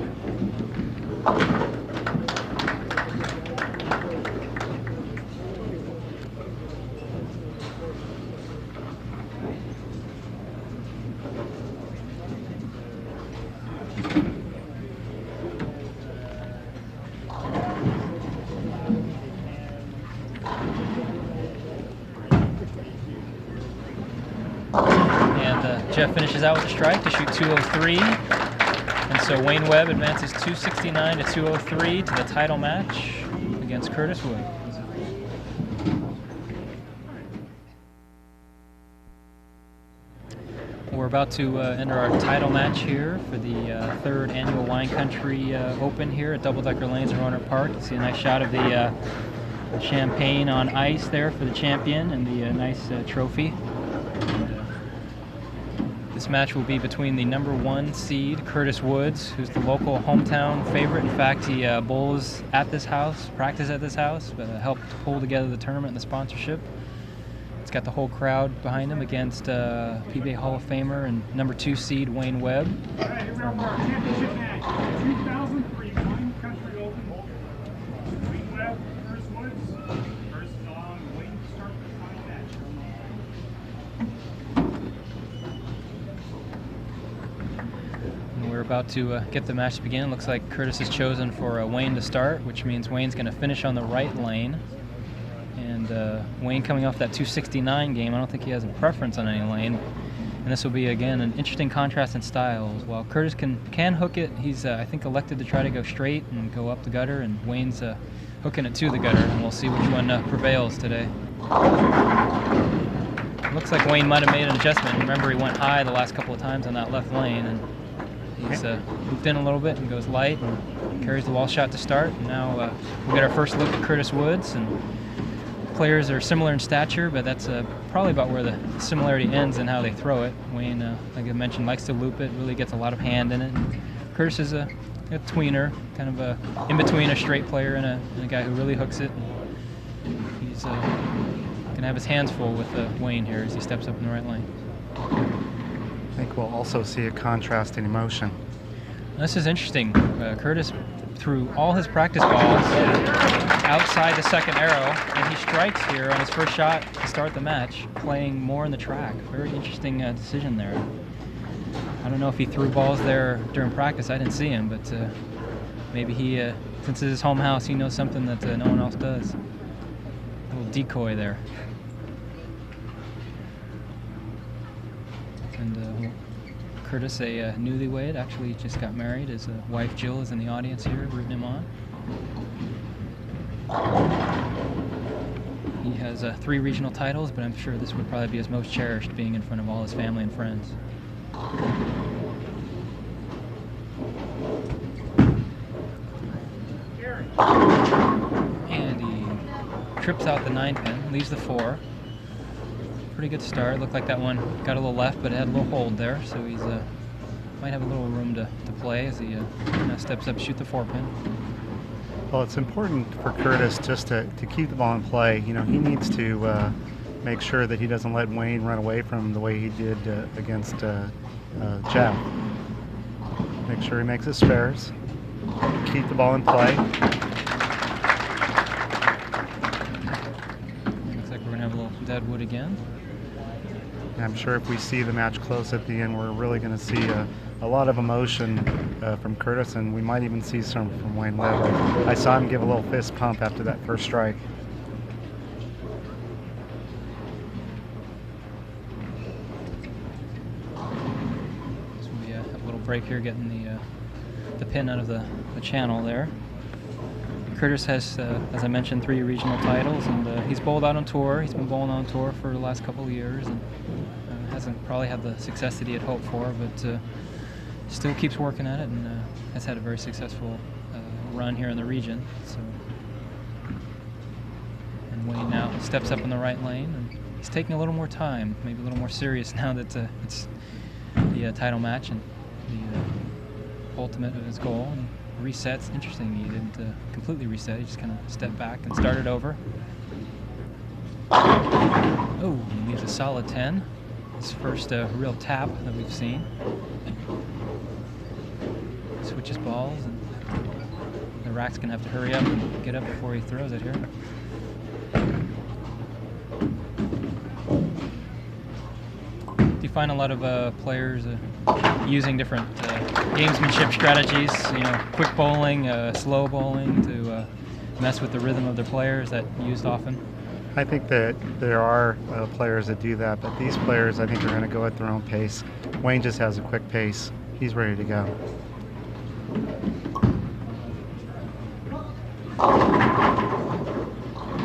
And Jeff finishes out with a strike to shoot 203. And so Wayne Webb advances 269 to 203 to the title match against Curtis Wood. We're about to enter our title match here for the third annual Wine Country Open here at Double Decker Lanes in Rhonert Park. You see a nice shot of the champagne on ice there for the champion and the nice trophy. This match will be between the #1 seed, Curtis Woods, who's the local hometown favorite. In fact, he bowls at this house, practiced at this house, but helped pull together the tournament and the sponsorship. It's got the whole crowd behind him against PBA Hall of Famer and #2 seed, Wayne Webb.
All right, here we are for our championship match. 2003 Wine Country Open. Wayne Webb, Curtis Woods. First, Wayne to start the final match.
We're about to get the match to begin. Looks like Curtis has chosen for Wayne to start, which means Wayne's going to finish on the right lane. And Wayne coming off that 269 game, I don't think he has a preference on any lane. And this will be, again, an interesting contrast in styles. While Curtis can hook it, he's, I think, elected to try to go straight and go up the gutter, and Wayne's hooking it to the gutter, and we'll see which one prevails today. Looks like Wayne might have made an adjustment. Remember, he went high the last couple of times on that left lane, and he's moved in a little bit and goes light and carries the wall shot to start. And now we'll get our first look at Curtis Woods. And players are similar in stature, but that's probably about where the similarity ends in how they throw it. Wayne, like I mentioned, likes to loop it, really gets a lot of hand in it. And Curtis is a tweener, kind of in between a straight player and a guy who really hooks it. He's going to have his hands full with Wayne here as he steps up in the right lane.
I think we'll also see a contrast in emotion.
This is interesting. Curtis threw all his practice balls outside the second arrow, and he strikes here on his first shot to start the match, playing more in the track. Very interesting decision there. I don't know if he threw balls there during practice. I didn't see him, but maybe he, since it's his home house, he knows something that no one else does. A little decoy there. And Curtis, a newlywed, actually just got married. His wife Jill is in the audience here, rooting him on. He has 3 regional titles, but I'm sure this would probably be his most cherished, being in front of all his family and friends. And he trips out the 9-pin, leaves the 4. Pretty good start. Looked like that one got a little left, but it had a little hold there, so he's might have a little room to play as he now steps up, shoot the 4-pin.
Well, it's important for Curtis just to keep the ball in play. You know, he needs to make sure that he doesn't let Wayne run away from the way he did against Jeff. Make sure he makes his spares. Keep the ball in play.
Looks like we're going to have a little dead wood again.
And I'm sure if we see the match close at the end, we're really going to see a lot of emotion from Curtis, and we might even see some from Wayne Webb. I saw him give a little fist pump after that first strike.
So we have a little break here, getting the pin out of the channel there. Curtis has, as I mentioned, 3 regional titles, and he's bowled out on tour. He's been bowling on tour for the last couple of years, and hasn't probably had the success that he had hoped for, but still keeps working at it, and has had a very successful run here in the region. So, and Wayne now steps up in the right lane, and he's taking a little more time, maybe a little more serious now that it's the title match and the ultimate of his goal. And resets. Interesting, he didn't completely reset. He just kind of stepped back and started over. Oh, he leaves a solid 10. His first real tap that we've seen. Switches balls, and the rack's gonna have to hurry up and get up before he throws it here. find a lot of players using different gamesmanship strategies. Quick bowling, slow bowling to mess with the rhythm of their players. That used often.
I think that there are players that do that, but these players, I think, are going to go at their own pace. Wayne just has a quick pace. He's ready to go.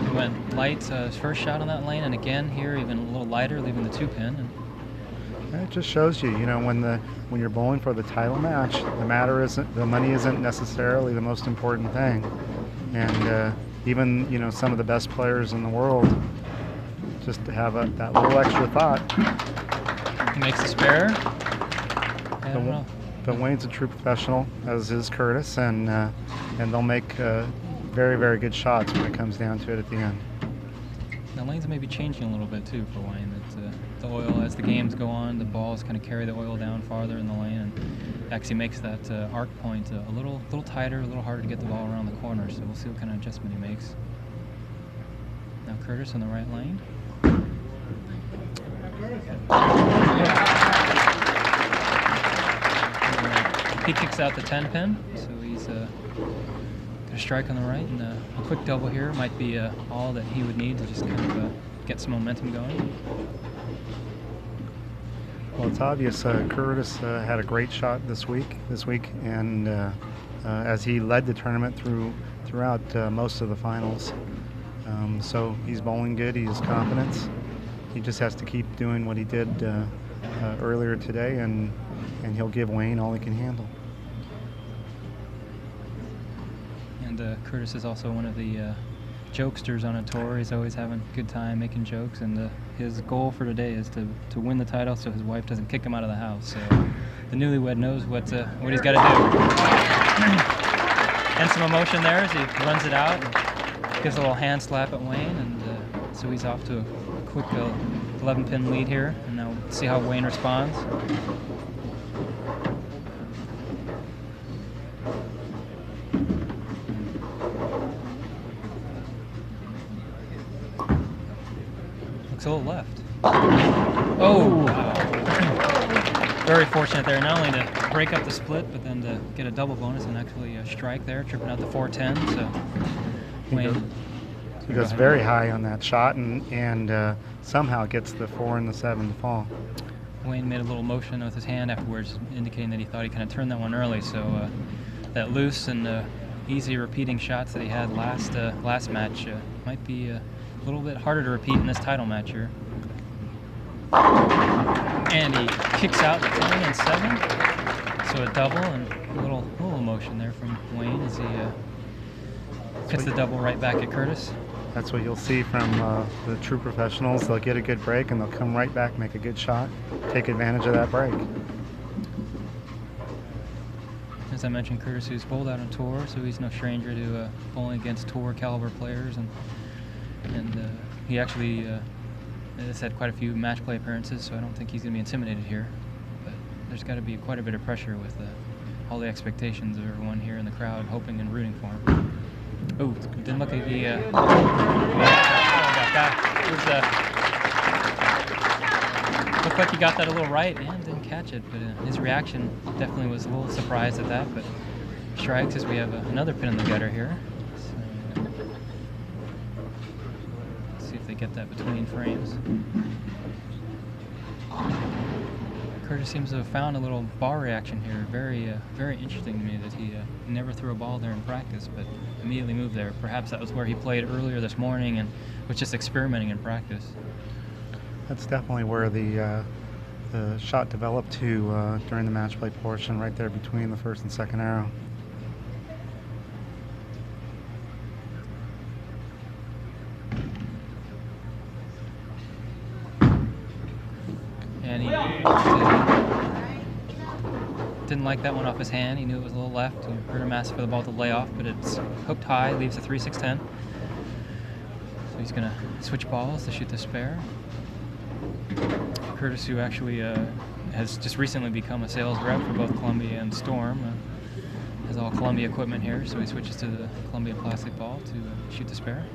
He went light his first shot on that lane, and again here even a little lighter, leaving the 2-pin.
And it just shows you, when you're bowling for the title match, the money isn't necessarily the most important thing, and even some of the best players in the world just to have that little extra thought.
He makes the spare.
But Wayne's a true professional, as is Curtis, and they'll make very, very good shots when it comes down to it at the end.
The lanes may be changing a little bit too for Wayne. The oil, as the games go on, the balls kind of carry the oil down farther in the lane, and actually makes that arc point a little tighter, a little harder to get the ball around the corner. So we'll see what kind of adjustment he makes. Now Curtis in the right lane. He kicks out the 10-pin, so he's got a strike on the right, and a quick double here might be all that he would need to just kind of get some momentum going.
Well, it's obvious Curtis had a great shot this week, and as he led the tournament throughout most of the finals. So he's bowling good. He has confidence. He just has to keep doing what he did earlier today, and he'll give Wayne all he can handle.
And Curtis is also one of the jokesters on a tour. He's always having a good time making jokes, and his goal for today is to win the title so his wife doesn't kick him out of the house. So the newlywed knows what he's got to do. And some emotion there as he runs it out and gives a little hand slap at Wayne, and so he's off to a quick 11-pin lead here, and now we'll see how Wayne responds. Looks a little left. Oh! Wow. Very fortunate there, not only to break up the split, but then to get a double bonus and actually a strike there, tripping out the 410. So Wayne.
He goes very high on that shot, and somehow gets the 4 and the 7 to fall.
Wayne made a little motion with his hand afterwards, indicating that he thought he kind of turned that one early. So that loose and easy repeating shots that he had last match might be a little bit harder to repeat in this title match here. And he kicks out the 10 and 7, so a double, and a little emotion there from Wayne as he hits the double right back at Curtis.
That's what you'll see from the true professionals. They'll get a good break and they'll come right back, make a good shot, take advantage of that break.
As I mentioned, Curtis, who's bowled out on tour, so he's no stranger to bowling against tour caliber players, and he actually has had quite a few match play appearances, so I don't think he's going to be intimidated here. But there's got to be quite a bit of pressure with all the expectations of everyone here in the crowd hoping and rooting for him. Oh, didn't look like he looked like he got that a little right and didn't catch it, but his reaction definitely was a little surprised at that. But strikes as we have another pin in the gutter here. So, let's see if they get that between frames. Curtis seems to have found a little ball reaction here. Very interesting to me that he never threw a ball there in practice, but immediately moved there. Perhaps that was where he played earlier this morning and was just experimenting in practice.
That's definitely where the shot developed to during the match play portion, right there between the first and second arrow.
And he didn't like that one off his hand. He knew it was a little left. He heard him ask for the ball to lay off, but it's hooked high, leaves a 3-6-10. So he's going to switch balls to shoot the spare. Curtis, who actually has just recently become a sales rep for both Columbia and Storm, has all Columbia equipment here, so he switches to the Columbia plastic ball to shoot the spare.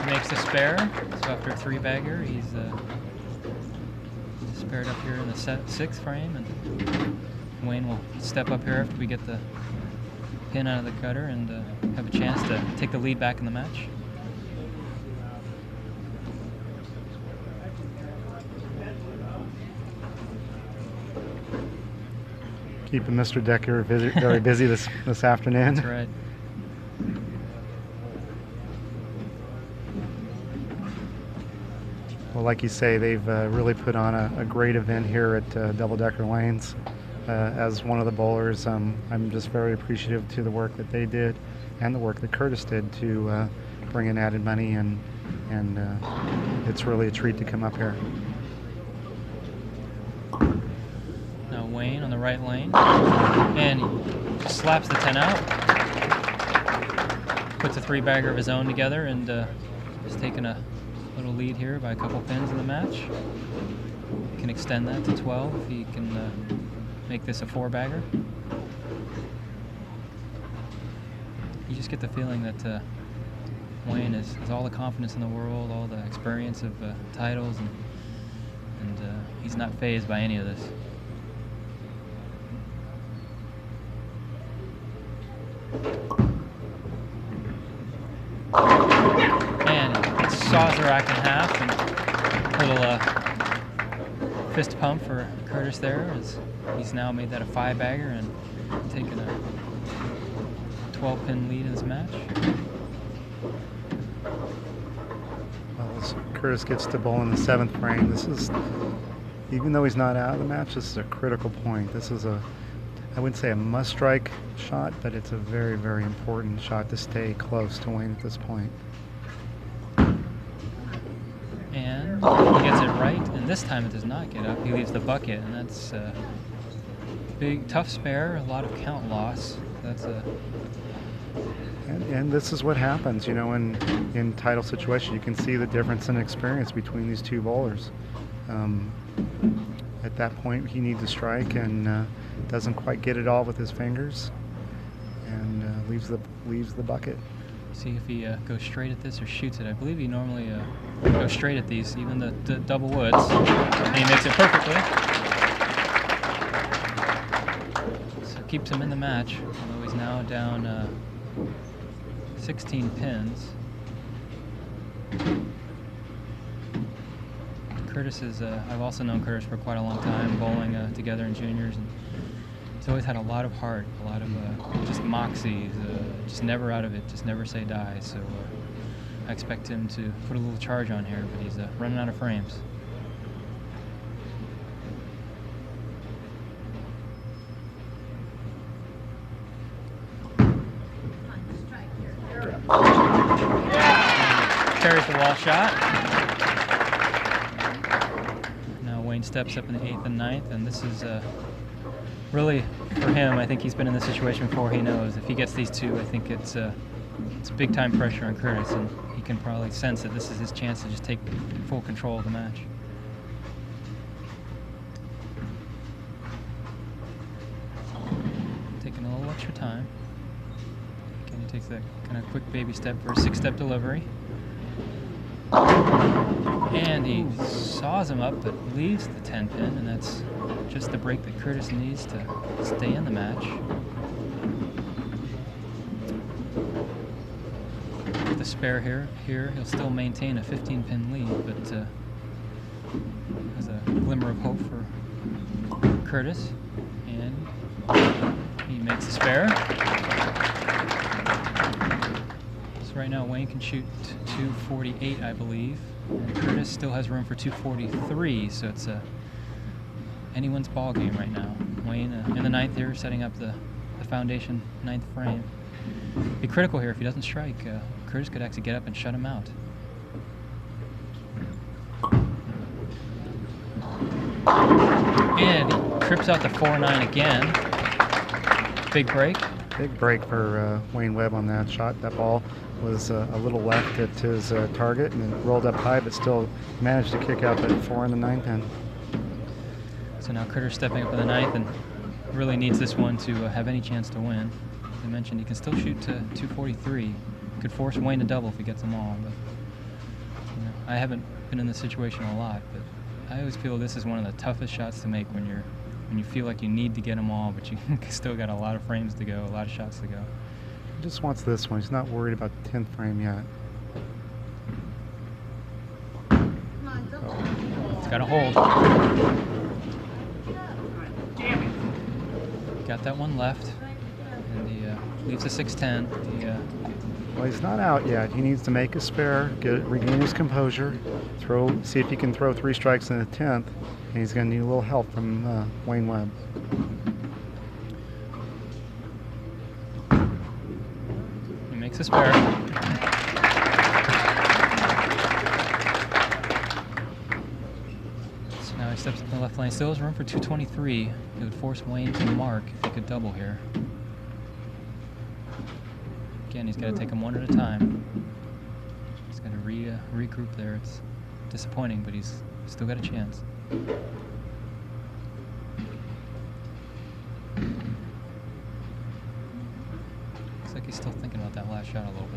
makes the spare. So after a 3-bagger, he's spared up here in the 6th frame, and Wayne will step up here after we get the pin out of the gutter and have a chance to take the lead back in the match.
Keeping Mr. Decker very busy this afternoon.
That's right.
Well, like you say, they've really put on a great event here at Double Decker Lanes. As one of the bowlers, I'm just very appreciative to the work that they did and the work that Curtis did to bring in added money, and it's really a treat to come up here.
Now Wayne on the right lane, and he slaps the 10 out, puts a 3-bagger of his own together, and is taking a little lead here by a couple pins in the match. He can extend that to 12 if he can make this a 4-bagger. You just get the feeling that Wayne has all the confidence in the world, all the experience of titles, and he's not fazed by any of this. And saws the rack in half, and a little fist pump for Curtis there, as he's now made that a 5-bagger and taken a 12-pin lead in this match.
Well, as Curtis gets to bowl in the 7th frame, this is, even though he's not out of the match, this is a critical point. This is I wouldn't say a must-strike shot, but it's a very, very important shot to stay close to Wayne at this point.
And he gets it right, and this time it does not get up. He leaves the bucket, and that's a big, tough spare, a lot of count loss. That's a...
And this is what happens, you know, in title situation. You can see the difference in experience between these two bowlers. At that point, he needs a strike and doesn't quite get it all with his fingers, and leaves the bucket.
See if he goes straight at this or shoots it. I believe he normally goes straight at these, even the double woods, and he makes it perfectly. So keeps him in the match, although he's now down 16 pins. Curtis is, I've also known Curtis for quite a long time, bowling together in juniors, and he's always had a lot of heart, a lot of just moxie, just never out of it, just never say die. So I expect him to put a little charge on here, but he's running out of frames. Carries the wall shot. Now Wayne steps up in the 8th and 9th, and this is really, for him, I think he's been in this situation before. He knows if he gets these two, I think it's big time pressure on Curtis, and he can probably sense that this is his chance to just take full control of the match. Taking a little extra time. Again, he takes that kind of quick baby step for a 6-step delivery. And he saws him up, but leaves the 10-pin, and that's just the break that Curtis needs to stay in the match. With the spare here, he'll still maintain a 15-pin lead, but has a glimmer of hope for Curtis, and he makes the spare. So right now Wayne can shoot 248, I believe, and Curtis still has room for 243, so it's anyone's ball game right now. Wayne in the 9th here, setting up the foundation 9th frame. Be critical here. If he doesn't strike, Curtis could actually get up and shut him out. And he trips out the 4-9 again. Big break.
Big break for Wayne Webb on that shot. That ball was a little left at his target, and it rolled up high, but still managed to kick out that 4 in the 9th pin.
So now Curtis stepping up in the 9th and really needs this one to have any chance to win. As I mentioned, he can still shoot to 243. Could force Wayne to double if he gets them all. But I haven't been in this situation a lot, but I always feel this is one of the toughest shots to make when you feel like you need to get them all, but you still got a lot of frames to go, a lot of shots to go.
He just wants this one. He's not worried about the 10th frame yet.
It's got a hold. Got that one left, and he leaves a 6-10.
Well, he's not out yet. He needs to make a spare, regain his composure, see if he can throw 3 strikes in the 10th, and he's going to need a little help from Wayne Webb.
He makes a spare. So now he steps up the left lane. Still has room for 223. It would force Wayne to mark if he could double here. Again, he's got to take them one at a time. He's got to regroup there. It's disappointing, but he's still got a chance. Looks like he's still thinking about that last shot a little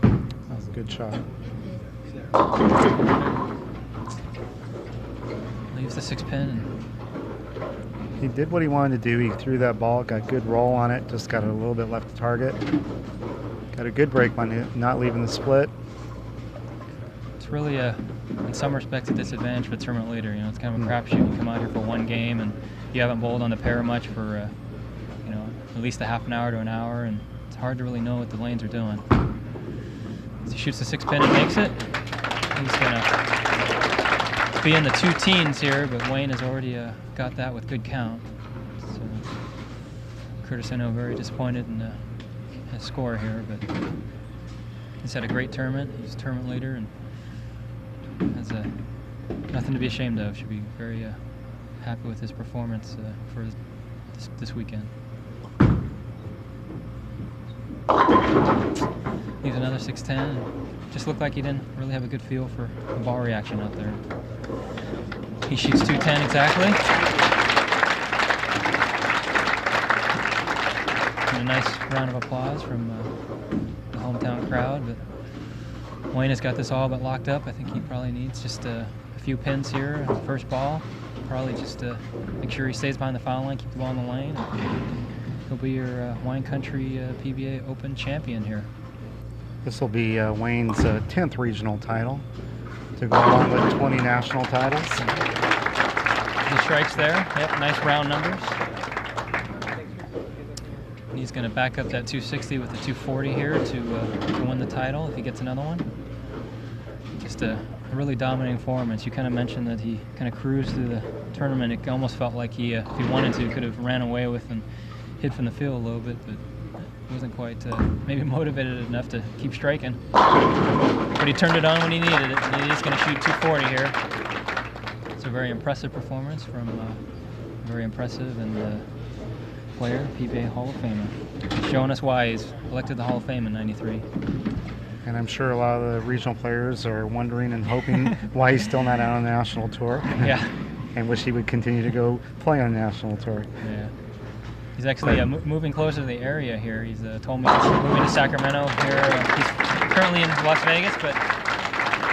bit.
That was a good shot.
Leaves the 6-pin.
He did what he wanted to do. He threw that ball, got good roll on it, just got a little bit left to target. Got a good break by not leaving the split.
It's really in some respects, a disadvantage for the tournament leader. You know, it's kind of a crapshoot. You come out here for one game, and you haven't bowled on the pair much for, you know, at least a half an hour to an hour, and it's hard to really know what the lanes are doing. As he shoots the 6-pin and makes it, he's gonna be in the 2 teens here, but Wayne has already got that with good count. So Curtis, I know, very disappointed in his score here, but he's had a great tournament. He's a tournament leader and has nothing to be ashamed of. Should be very happy with his performance for this weekend. Leaves another 6-10. Just looked like he didn't really have a good feel for the ball reaction out there. He shoots 210 exactly. And a nice round of applause from the hometown crowd. But Wayne has got this all but locked up. I think he probably needs just a few pins here on the first ball. Probably just to make sure he stays behind the foul line, keep the ball in the lane. He'll be your Wine Country PBA Open champion here.
This will be Wayne's 10th regional title to go along with 20 national titles.
He strikes there. Yep, nice round numbers. And he's going to back up that 260 with the 240 here to win the title if he gets another one. Just a really dominating performance. You kind of mentioned that he kind of cruised through the tournament. It almost felt like he, if he wanted to, could have ran away with and hit from the field a little bit, but wasn't quite maybe motivated enough to keep striking. But he turned it on when he needed it, and he's going to shoot 240 here. It's a very impressive performance from a very impressive and player, PBA Hall of Famer. Showing us why he's elected the Hall of Fame in '93.
And I'm sure a lot of the regional players are wondering and hoping why he's still not out on the national tour.
Yeah.
And wish he would continue to go play on the national tour.
Yeah. He's actually moving closer to the area here. He's told me he's moving to Sacramento here. He's currently in Las Vegas, but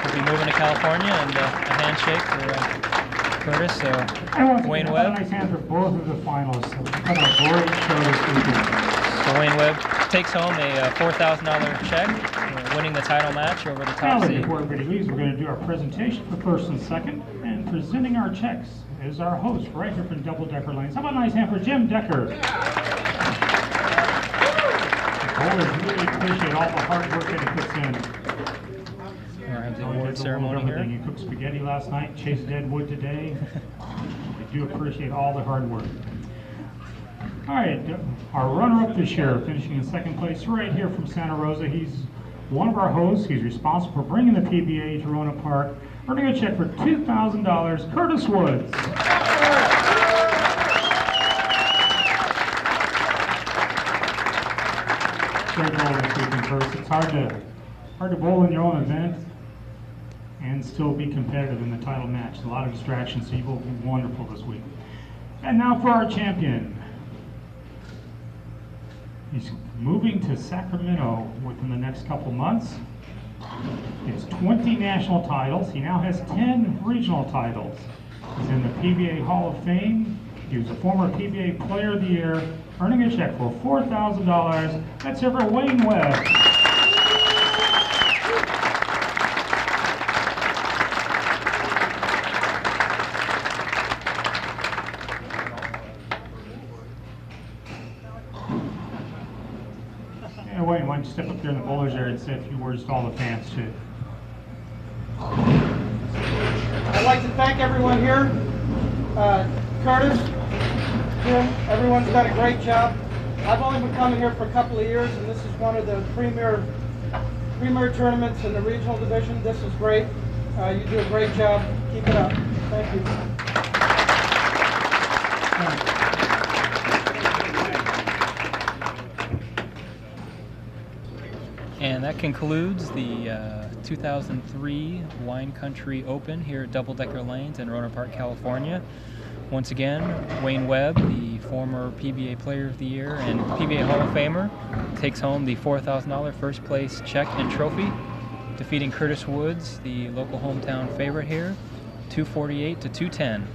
he'll be moving to California, and a handshake for Curtis. So Wayne Webb.
A nice hand for both of the finalists. What a great show this weekend.
So Wayne Webb takes home a $4,000 check, winning the title match over the top
Now,
seed.
before everybody leaves, we're going to do our presentation for first and second, and presenting our checks is our host right here from Double Decker Lanes. How about a nice hand for Jim Decker? Always really appreciate all the hard work that he puts in.
We're having the award ceremony here.
You cooked spaghetti last night, chased dead wood today. We do appreciate all the hard work. All right, our runner-up this year, finishing in second place right here from Santa Rosa. He's one of our hosts. He's responsible for bringing the PBA to Rhonert Park. Earning a check for $2,000, Curtis Woods. Great bowl this weekend, Curtis. It's hard to bowl in your own event and still be competitive in the title match. A lot of distractions, so you will be wonderful this week. And now for our champion. He's moving to Sacramento within the next couple months. He has 20 national titles. He now has 10 regional titles. He's in the PBA Hall of Fame. He was a former PBA Player of the Year, earning a check for $4,000. That's over Wayne Webb. Yeah, Wayne, why don't you step up there in the bowlers area and say a few words to all the fans too.
I'd like to thank everyone here. Curtis, Jim, everyone's done a great job. I've only been coming here for a couple of years, and this is one of the premier tournaments in the regional division. This is great. You do a great job. Keep it up. Thank you.
And that concludes the 2003 Wine Country Open here at Double Decker Lanes in Rhonert Park, California. Once again, Wayne Webb, the former PBA Player of the Year and PBA Hall of Famer, takes home the $4,000 first place check and trophy, defeating Curtis Woods, the local hometown favorite here, 248 to 210.